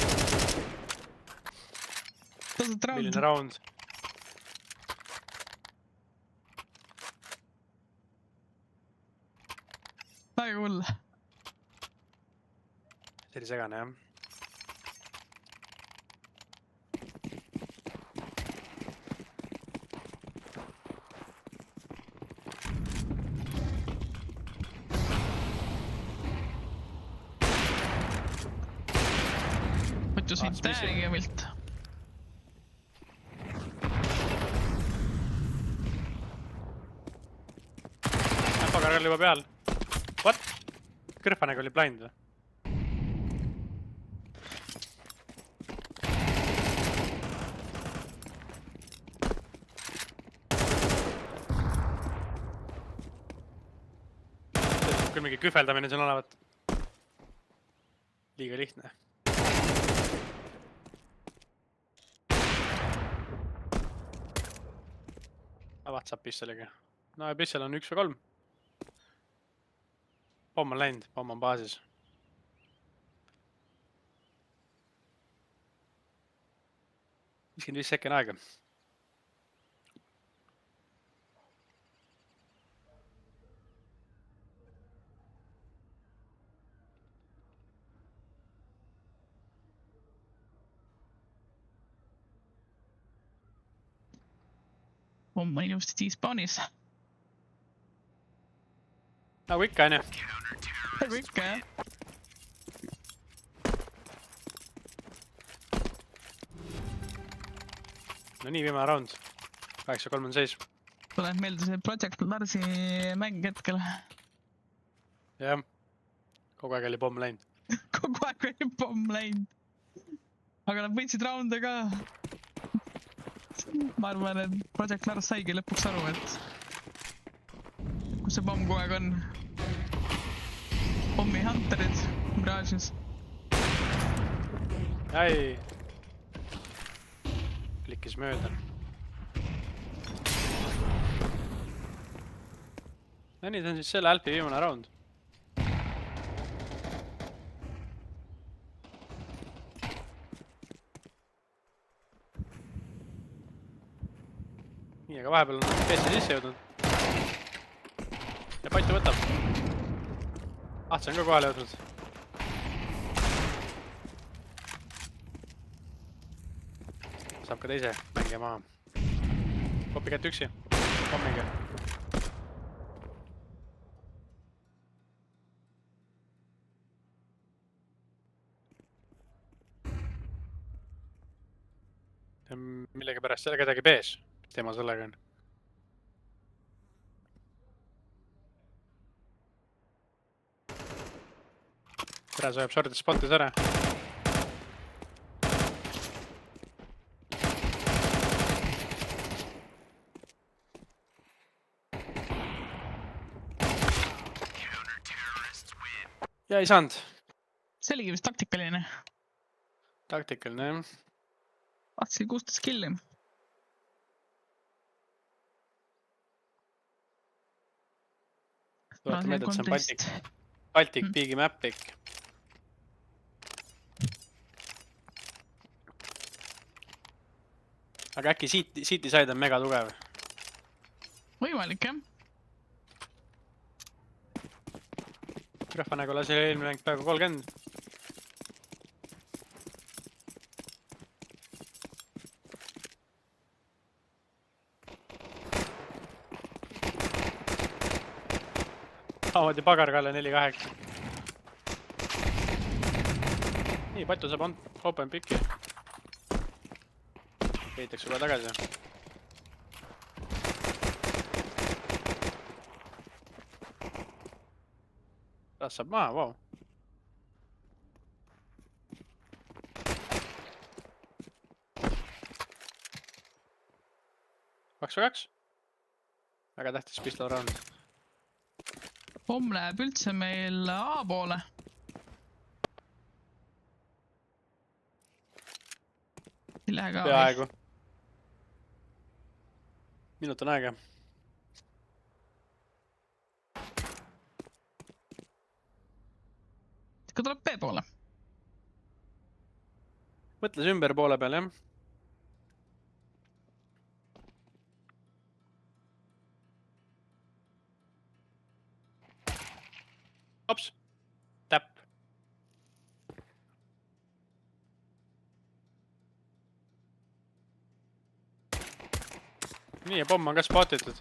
Tasad round. Milline round. Väga hull. See oli segane, jah. Võttu siin täiega vilt. Pagar oli juba peal. What? Kõrfanega oli blind või? Küll mingi kühveldamine siin olevat. Liiga lihtne. Avad saab pistoliga. No ja pistol on 1 või 3. Pomm on läinud, pomm on baasis. Viiskümmend 5 sekund aega. Pomm on ilusti T-spawnis. Nagu ikka, on ju. Nagu ikka, jah. No nii, viimane round. 8-3 on seis. Tuleb meelde see Project Larsi mäng hetkel. Jah. Kogu aeg oli pomm läinud. Kogu aeg oli pomm läinud. Aga nad võitsid raunde ka. Ma arvan, et Project Lars saigi lõpuks aru, et kus see pomm kogu aeg on. Pommi hunterid Mirage'is. Ai. Klikkis mööda. No nii, see on siis selle Alpi viimane round. nii, aga vahepeal on PC sisse jõudnud. Ja Patu võtab. See on ka kohale jõudnud. Saab ka teise mängija maha. Kopi kätt üksi. Pommiga. Millegi pärast selle kedagi bees. Teema sellega on. Tere sajab shortis spotis ära. Ja ei saanud. See oligi vist taktikaline. Taktikaline, jah. Tahtsin 16 killi. Tuletan meelde, et see on Baltic Bigi Mapik. Aga äkki siiti said on mega tugev. Võimalik, jah. Grafanaga lasi eelmine mäng päeva 30. Saavad ja pagarkalle 4-8. Nii, Patu saab open picki. Peitakse kohe tagasi. Taas saab maha, vau. Kaks või kaks. Väga tähtis pistol round. Pomm läheb üldse meil A poole. Ei lähe ka. Peaaegu. Minut on aega. Ikka tuleb B poole. Mõtles ümber poole peal, jah. Hops. Täpp. Nii, ja pomm on ka spotitud.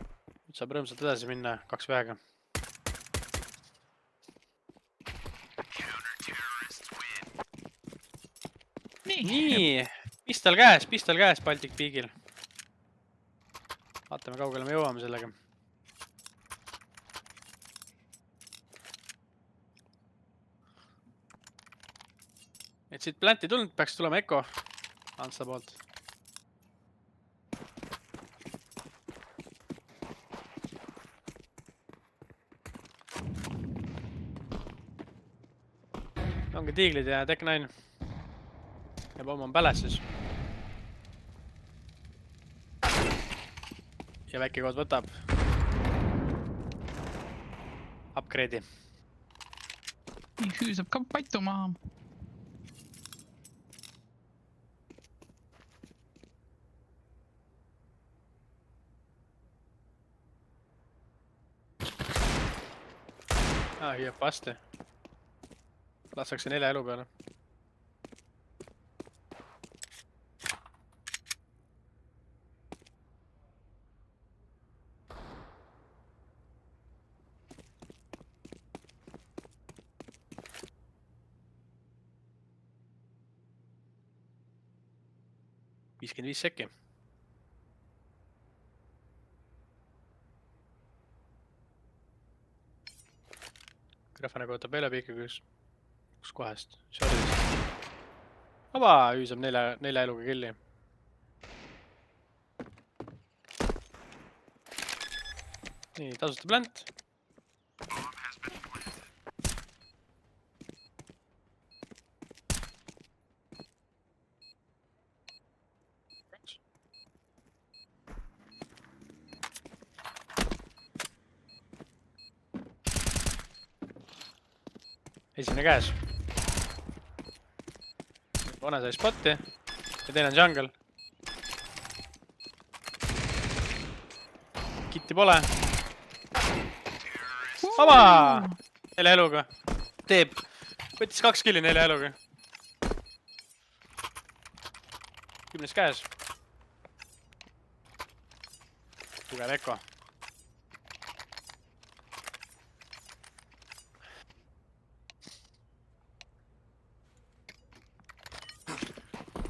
Nüüd saab rõõmsalt edasi minna 2-1-ga. Nii, pistel käes Baltic Bigil. Vaatame, kaugele me jõuame sellega. Et siit planti tulnud, peaks tulema Eko Antsa poolt. Ongi tiiglid ja Tech 9. Ja pomm on pälesis. Ja väike kood võtab. Upgrade'i. Nii hüüsab ka Patu maha. Hüüab vastu. Lastakse 4 elu peale. $55 sekki. Grafanaga võtab veel läbi ikkagi kus kohast. Shortist. Vaba, hüüsab 4 eluga killi. Nii, tasutab länt. Esimene käes. Vana sai spotti. Ja teine on jungle. Ulti pole. Ava! 4 eluga. Teeb. Võttis 2 killi 4 eluga. 10 käes. Tugev Eko.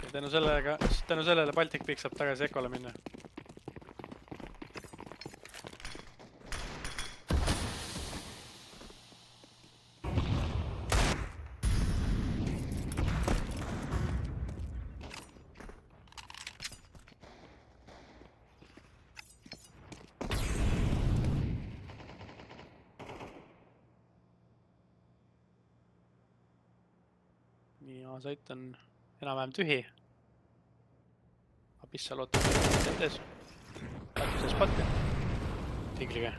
Ja tänu sellele Baltic Peak saab tagasi Ekole minna. Nii, A-sait on enam-vähem tühi. Abissa lootab ees. Katuse spotti. Tiglige.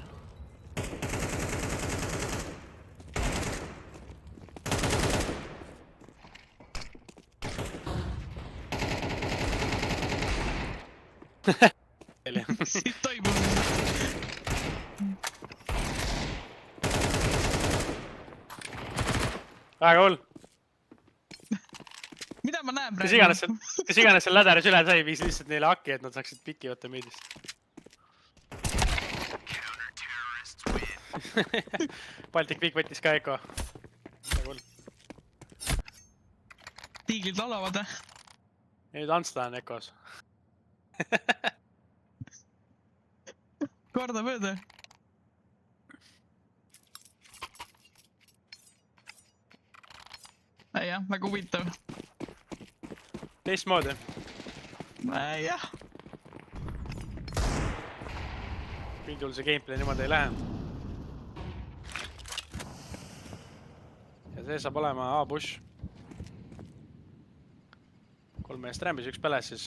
Siit toimub. Väga hull. Mida ma näen Kes praegu? iganes seal läderis üle sai, viis lihtsalt neile haki, et nad saaksid piki võtta miidist. Baltic Peak võttis ka Eko. Väga hull. Tiiglid laulavad. Nüüd Antsla on Ekos. Korda mööda. Jah, väga huvitav. Teistmoodi. Jah. Pildul see gameplay niimoodi ei lähe. Ja see saab olema A-push. 3 meest rämbis, 1 päles siis.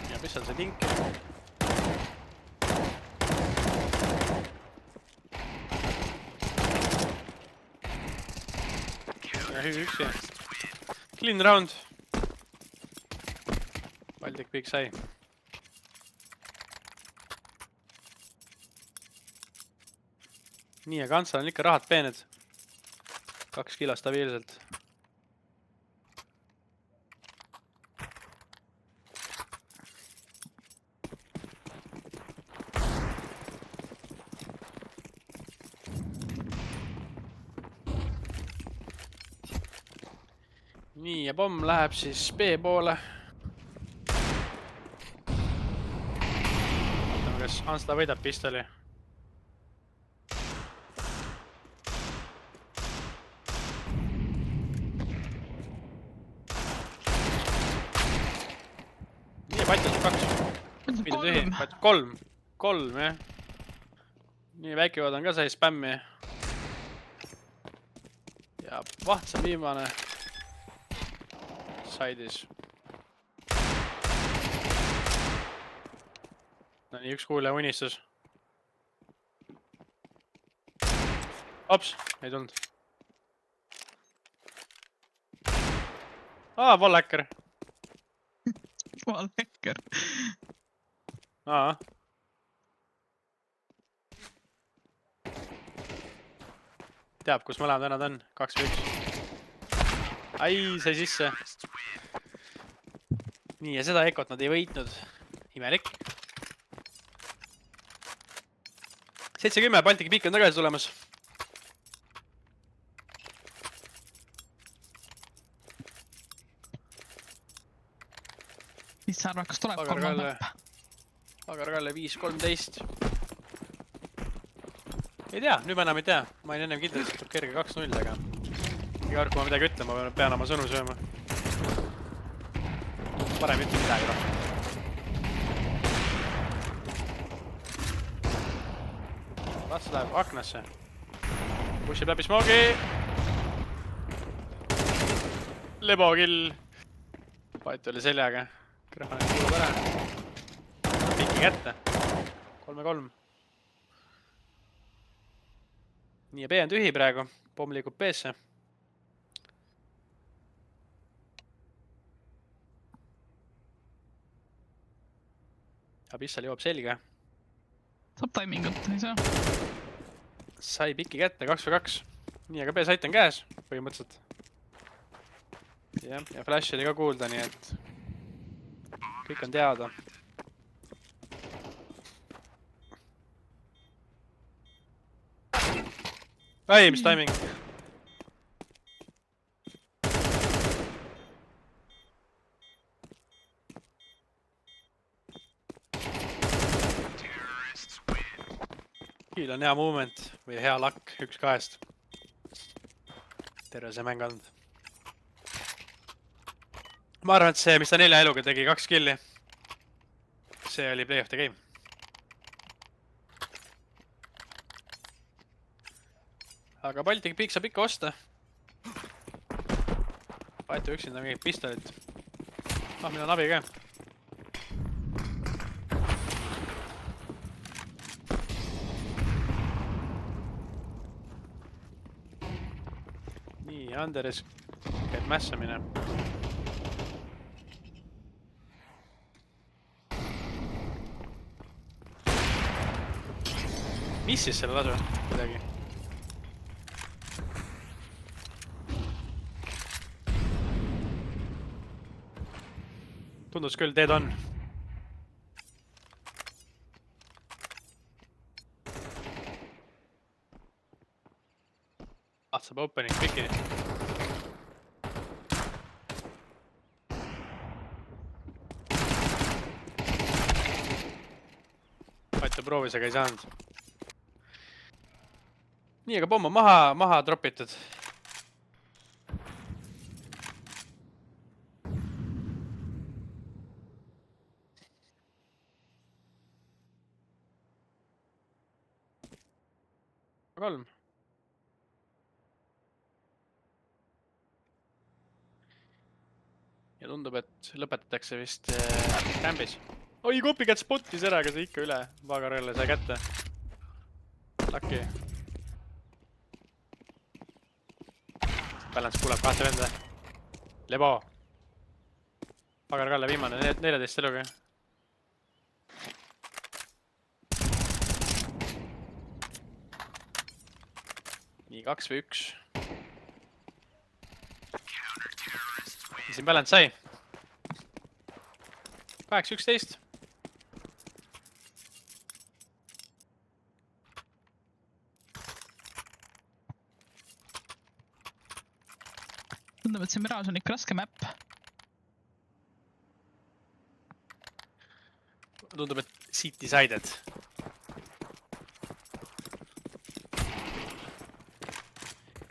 Ja mis on see tink? Ja hüvi üksi. Clean round. Baltic Peak sai. Nii, aga Antsal on ikka rahad peened. 2 kilo stabiilselt. Nii, ja pomm läheb siis B poole. Vaatame, kas Antsla võidab pistoli. Nii, patis 2. Mida tühi? 3, jah. Nii, väikevood on ka sai spämmi. Ja vaht on viimane. Saidis. No nii, 1 kuulja unistus. Ops, ei tulnud. Wallhacker. Wallhacker. Teab, kus mõlemad vennad on. 2-1. Ai, sai sisse. Nii, ja seda Ekot nad ei võitnud. Imelik. 70, Baltic Peak on tagasi tulemas. Mis sa arvad, kas tuleb Pagar-Kalle. kolmanda? Pagar-Kalle 5-13. Ei tea, nüüd ma enam ei tea. Ma olin ennem kindel, et tuleb kerge 2-0, aga iga kord, kui ma midagi ütlen, ma pean oma sõnu sööma. Parem ütle midagi rohkem. Las läheb aknasse. Pushib läbi smogi. Lebokill. Paet oli seljaga. Krahvanet kuulub ära. Piki kätte. 3-3. nii ja B on tühi praegu. Pomm liigub B-sse. Abissal jõuab selge. Saab timingut, ei saa. Sai piki kätte, 2-2. nii, aga B-sait on käes, põhimõtteliselt. Jah, ja flash oli ka kuulda, nii et kõik on teada. Ai, mis timing. Kiil on hea moment või hea lakk, 1-2. Terve see mäng olnud. Ma arvan, et see, mis ta 4 eluga tegi, 2 killi. See oli play of the game. Aga Baltic Peak saab ikka osta. Paetu üksinda mingit pistolit. Meil on abi ka. Nii, Anderes käib mässamine. Mis siis selle lasu? Kuidagi. Tundus küll, dead on. Saab opening piki. Paetu proovis, aga ei saanud. Nii, aga pomm on maha dropitud. Kolm. Ja tundub, et lõpetatakse vist kämbis. Oi, copycat spottis ära, aga see ikka üle. Vagarõlle sai kätte. Lucky. Balance kuuleb 2 venda. Lebo. Pagar Kalle viimane, 14 eluga. Nii, 2 või 1. Siin balance sai. 8-11. Tundub, et see Mirage on ikka raske map. Tundub, et siit decided.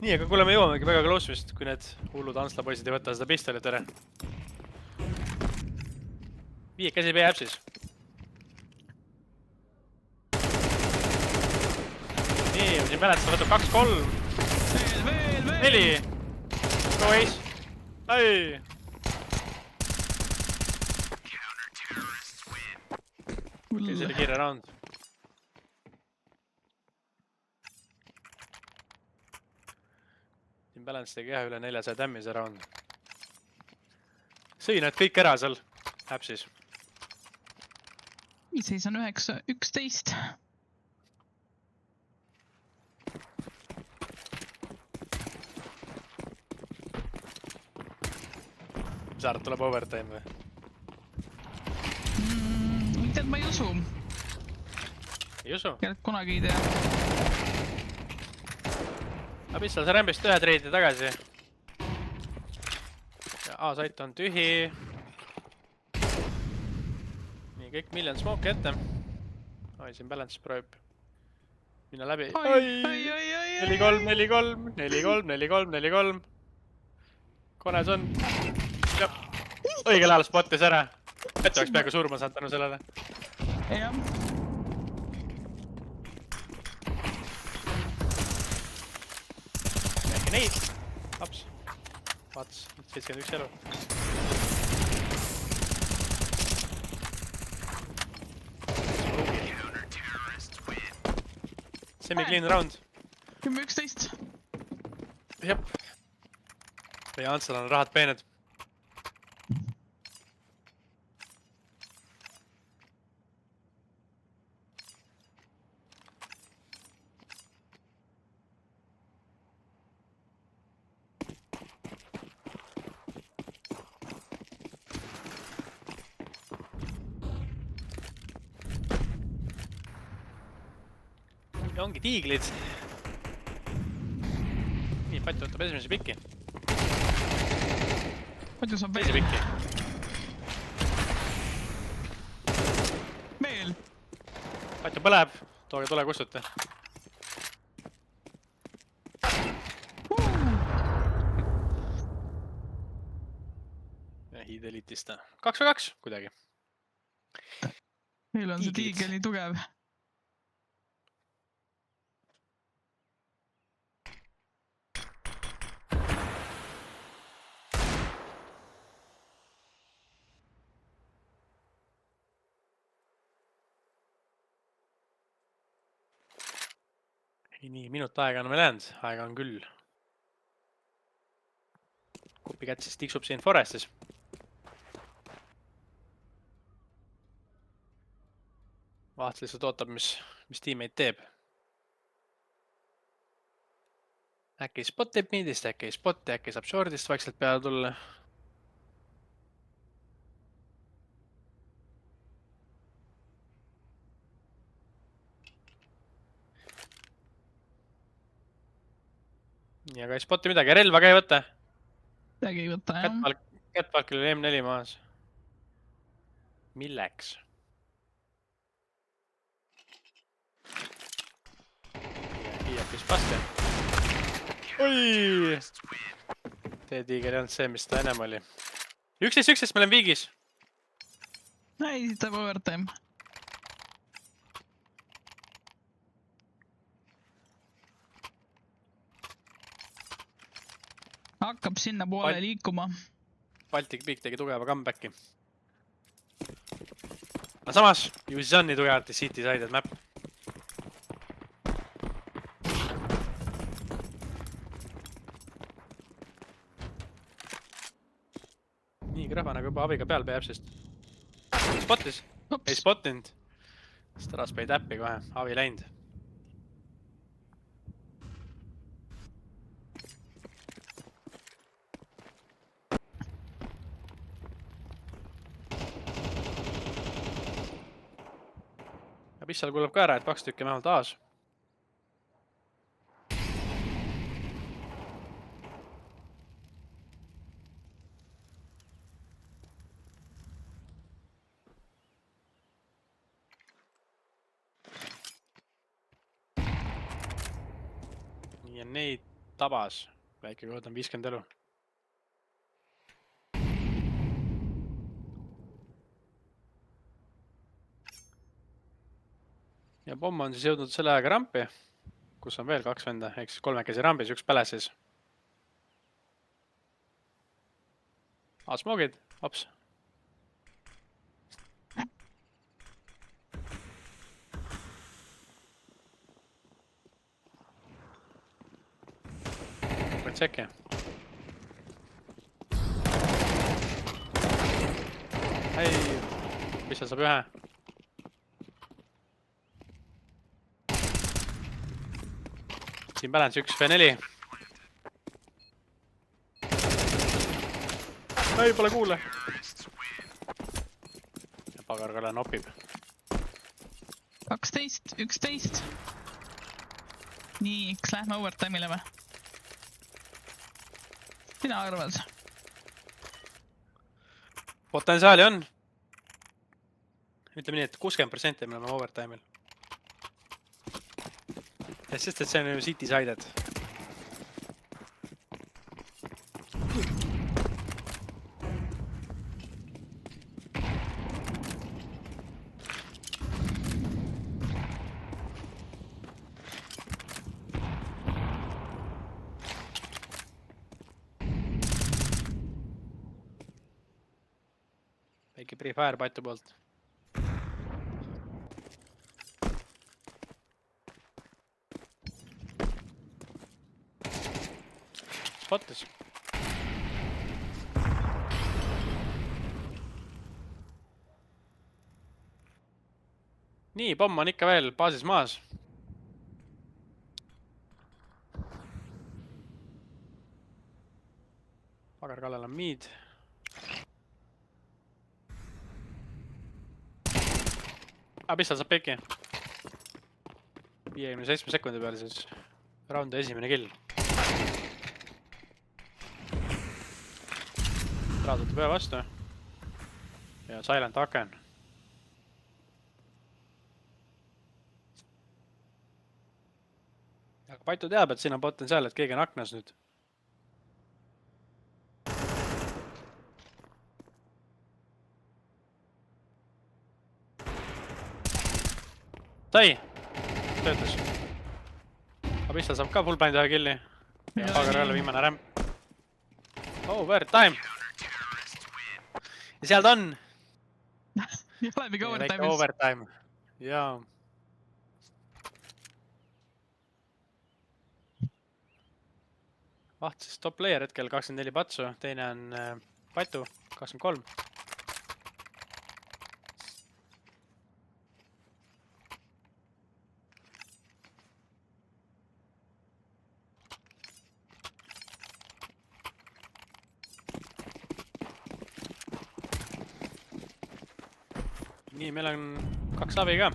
Nii, aga kuule, me jõuamegi väga close vist, kui need hullud Ansla poisid ei võtta seda pistolit ära. 5 käsi B jääb siis. Nii, siin balance võtab 2-3. Veel! 4. Go ace. Ai! See oli kiire round. Siin balance tegi jah üle 400 tämmi see round. Sõi need kõik ära seal appsis. Seis on 9-11. Saart tuleb overtime või? Tead, ma ei usu. Ei usu? Kunagi ei tea. Abissal see rämbist ühe treidi tagasi. Ja A-sait on tühi. Nii, kõik million smoke ette. Oi, siin balance proovib minna läbi. 4-3, 4-3, 4-3, 4-3, 4-3. Kones on. Õigel ajal spottis ära. Et oleks peaaegu surma saanud tänu sellele. Jah. Äkki neid. Laps. Vaatas, 71 elu. Semi-clean round. 10-11. Jep. ja Antsel on rahad peened. Ja ongi tiiglid. Nii, Patu võtab esimese piki. Palju saab Teise veel? piki. Veel. Patu põleb. Tooge tule kustuta. Ja hiidelitista. 2v2 kuidagi. Meil on see Tiiglid. tiigel nii tugev. Nii, minut aega on veel jäänud. Aega on küll. Kupi kätt siis tiksub siin Forestis. Vaht lihtsalt ootab, mis tiimeid teeb. Äkki spotib midist, äkki ei spotti, äkki saab shortist vaikselt peale tulla. Ja ka ei spotti midagi. Relva ka ei võta. Midagi ei võta, jah. Catwalkil oli M4 maas. Milleks? Hiiakis paste. Oi! T-tiiger ei olnud see, mis ta ennem oli. 11-11, me oleme viigis. Ei, siit läheb overtime. Hakkab sinna poole liikuma. Baltic Peak tegi tugeva comebacki. Aga samas, Juicy on nii tugevalt city-sided map. Nii krahva nagu juba abiga peal peab, sest spottis. Ei spottinud. Staras pei täppi kohe. Avi läinud. Ja pissal kuuleb ka ära, et 2 tükki vähemalt aas. Nii ja neid tabas. Väike kood on 50 elu. Ja pomm on siis jõudnud selle ajaga rampi, kus on veel 2 venda, ehk siis 3 rambis, 1 päleses. Smogid, hops. Võid tšekki. Hei, mis saab ühe? Siin balance 1v4. Ei, pole kuule. Ja pagar kale nopib. 12, 11. Nii, kas lähme overtime'ile või? Mina arvad. Potentsiaali on. Ütleme nii, et 60% me oleme overtime'il. Ja sest, et see on ju city-sided. Väike pre-fire Patu poolt. Spottis. Nii, pomm on ikka veel baasis maas. Pagar kallal on mid. Pistol saab peki. 57 sekundi peale siis. Roundi esimene kill. Raadute pea vastu. Ja silent aken. Aga Paitu teab, et siin on potentsiaal, et keegi on aknas nüüd. Sai! Töötas. Abista saab ka full blind ühe killi. Ja Pagar jälle viimane rämp. Overtime! Ja seal ta on! ei ole mingi Väike overtime'is. overtime. Jaa. Vaht siis top player hetkel 24 patsu, teine on Patu 23. Nii, meil on 2 avi ka.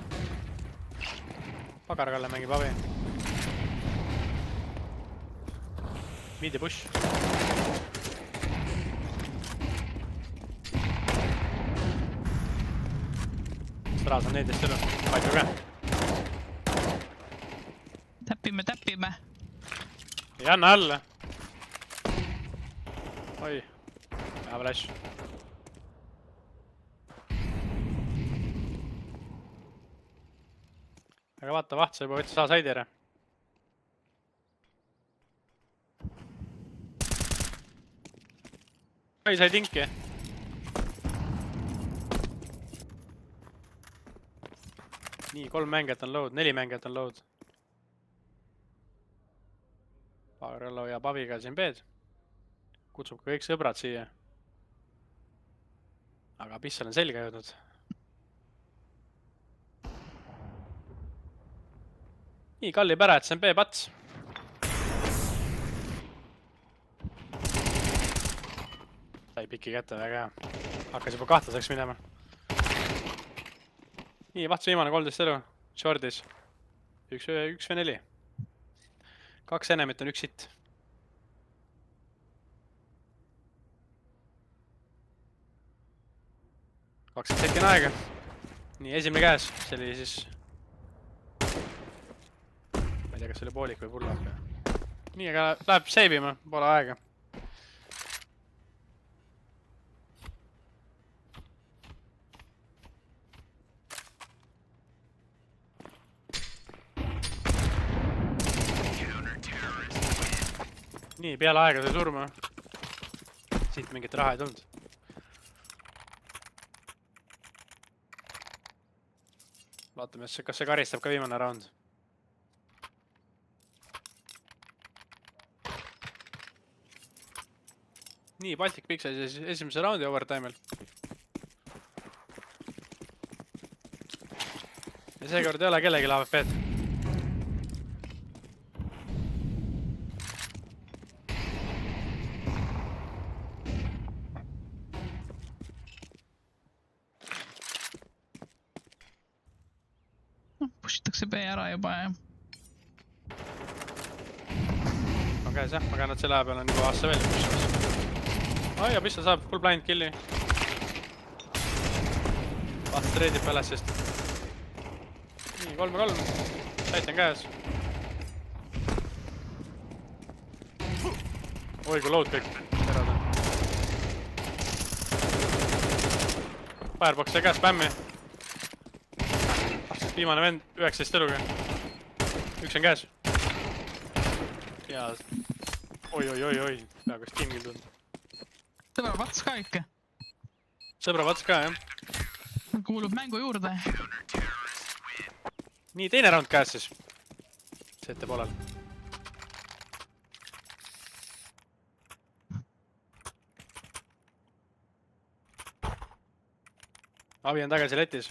Pagar Kalle mängib avi. Midi push. Straas on needest elu. Paitu ka. Täppime. Ei anna alla. Oi. Hea flash. Aga vaata, vaht sa juba võttis A-saidi ära. Ei sai tinki. Nii, 3 mängijat on load, 4 mängijat on load. Pagarello ja Paviga siin B-d. Kutsub ka kõik sõbrad siia. Aga Pissel on selga jõudnud. Nii, Kalli pära, et see on B-pats. Sai piki kätte, väga hea. Hakkas juba kahtlaseks minema. Nii, vahtus viimane 13 elu. Shortis. 1v4. 2 enemit on 1 hit. 20 sekki on aega. Nii, esimene käes. See oli siis... Ma ei tea, kas see oli poolik või pulla. Nii, aga läheb save ima. Pole aega. Nii, peale aega sai surma. Siit mingit raha ei tulnud. Vaatame, kas see karistab ka viimane round. Nii, Baltic Big sai siis esimese roundi overtime'il. Ja seekord ei ole kellegi AWP-d. Pushitakse B ära juba ja... On käes jah, aga nad selle aja peal on juba aasta veel pushimas. Ai, ja pistol saab full blind killi. Vaht treidib peales sest. Nii, 3-3. Sait on käes. Oi, kui load kõik. Terad on. Firebox sai ka spämmi. Viimane vend 19 eluga. Üks on käes. Ja... Oi. Peaaegu kas tiimgil tulnud. Sõbra vats ka ikka. Sõbra vats ka, jah. Kuulub mängu juurde. Nii, teine round käes siis. See ette poolel. Avi on tagasi letis.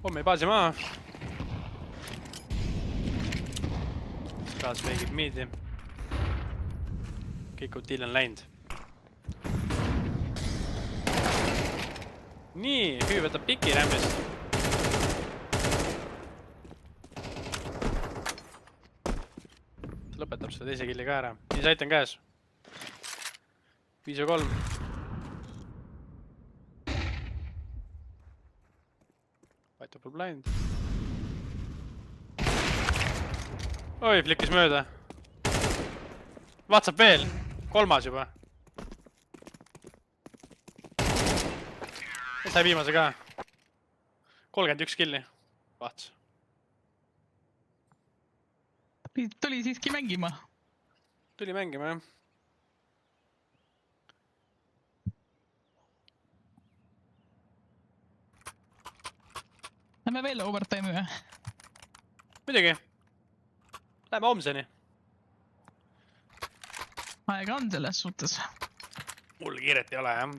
Pommi baasi maa. Taas veegib miidi. Kõik utiil on läinud. Nii, Hüü võtab piki rämbist. Lõpetab seda teise killi ka ära. Nii sait on käes. 5-3. Paito pole blind. Oi, flikkis mööda. Vatsab veel. 3. juba. Sai viimase ka. 31 killi. Vahts. Tuli siiski mängima. Tuli mängima, jah. Lähme veel overtime'i või? Muidugi. Läheme homseni. Aega on selles suhtes. Mul kiiret ei ole, jah.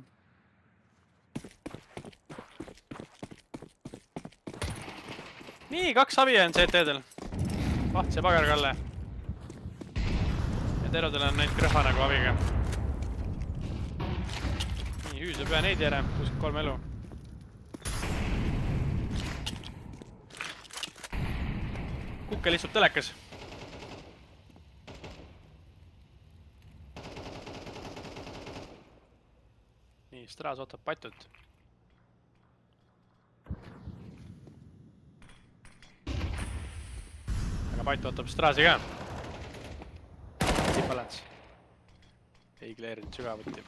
Nii, 2 avi on CT-del. Vahts ja pagarkalle. Ja terudel on neid krõhva nagu aviga. Nii, Hüü saab ühe neidi ära. 63 elu. Kukkel istub telekas. Nii, Straas ootab patut. Pait ootab Straasi ka. Tipalats. Ei kleerinud sügavuti.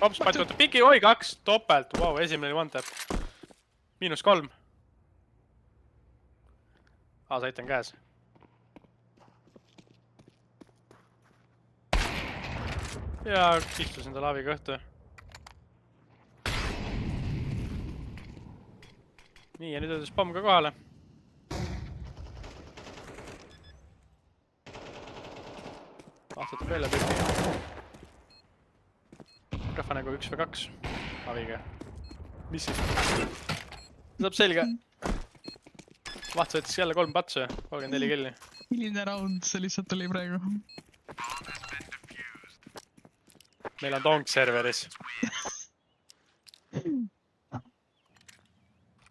Hops, Pait ootab piki. Oi, 2 topelt. Vau, esimene oli one tap. -3. Sait on käes. Ja istusin ta laaviga õhtu. Nii, ja nüüd õdus pomm ka kohale. Vaatatab veel läbi. Rahva nagu 1 või 2 aviga. Mis siis? Saab selge. Vaht võttis jälle 3 patsu, 34 killi. Milline round see lihtsalt oli praegu? Meil on Donk serveris.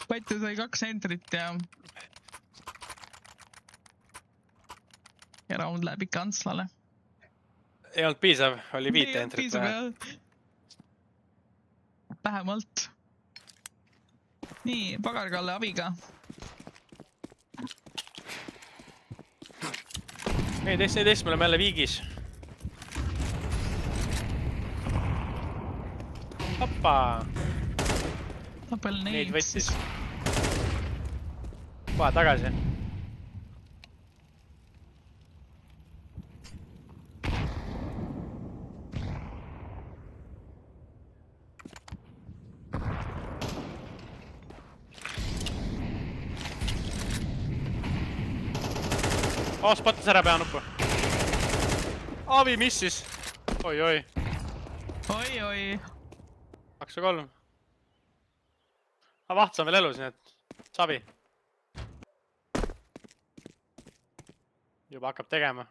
Paitu sai 2 entrit ja round läheb ikka Antslale. Ei olnud piisav, oli 5 entrit vähe. Vähemalt. Nii, pagarkalle aviga. Ei, teist me oleme jälle viigis. Hoppa! Tapel neid võttis. Kohe tagasi. Spottis ära peanuppu. Avi missis. Oi. Oi. 2-3. Vaht on veel elus, nii et sabi. Juba hakkab tegema.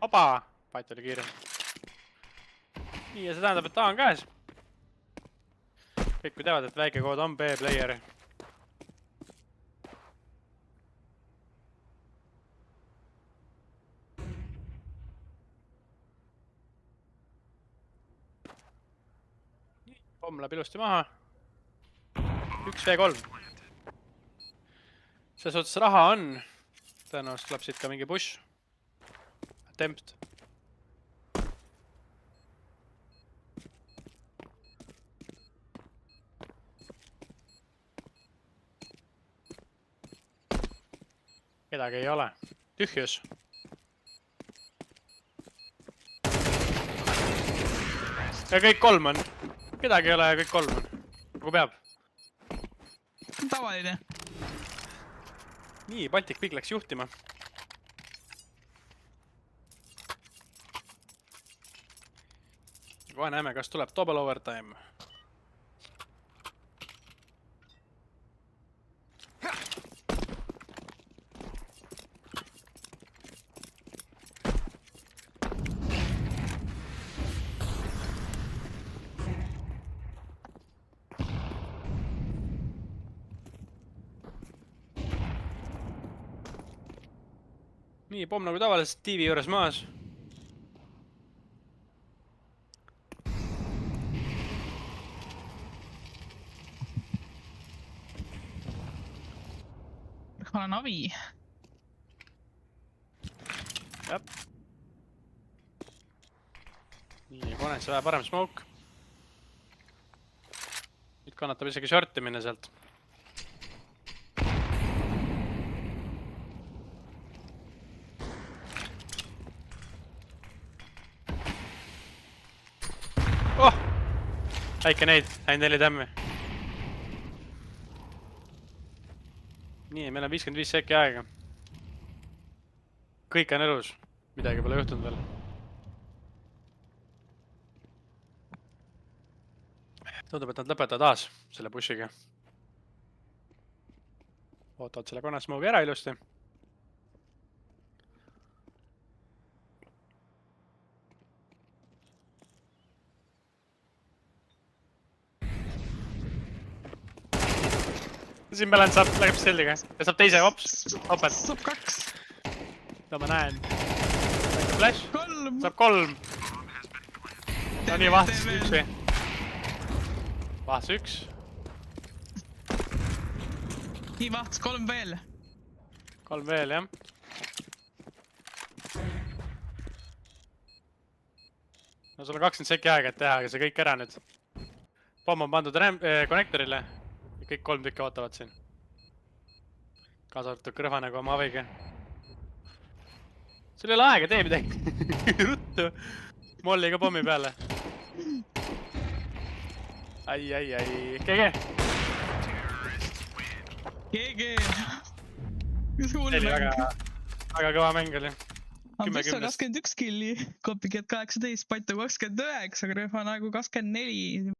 Opa! Pait oli kiire. Nii, ja see tähendab, et A on käes. Kõik kui teavad, et väike kood on B-player. Pomm läheb ilusti maha. 1v3. Selles suhtes raha on. Tõenäoliselt tuleb siit ka mingi push. Attempt. Kedagi ei ole. Tühjus. Ja kõik 3 on. Kedagi ei ole ja kõik 3 on. Nagu peab. Tavaline. Nii, Baltic Big läks juhtima. Kohe näeme, kas tuleb double overtime. Nii, pomm nagu tavaliselt TV juures maas. Ma olen avi. Jah. Nii, koneks vähe parem smoke. Nüüd kannatab isegi shorti minna sealt. Oh! Väike neid, ainult 4 tämmi. Nii, meil on 55 sekki aega. Kõik on elus. Midagi pole juhtunud veel. Tundub, et nad lõpetavad taas selle pushiga. Ootavad selle konna smoke'i ära ilusti. Siin Belen saab, läheb selliga. Ja saab teise hops. Hopet. Saab 2. Mida ma näen. Flash. 3. Saab 3. No nii, vahtas 1 või? Vahtas 1. Nii, vahtas 3 veel. 3 veel, jah. No sul on 20 sekki aega, et teha, aga see kõik ära nüüd. Pomm on pandud konnektorile. Kõik 3 tükki ootavad siin. Kaasa arvatud kõrva nagu oma aviga. Sul ei ole aega, tee midagi. Ruttu. Molliga pommi peale. Ai. GG. GG. Mis hull See oli mäng. väga kõva mäng oli. Ambisso 21 killi, Copycat 18, Paito 29, Gröfa nagu 24.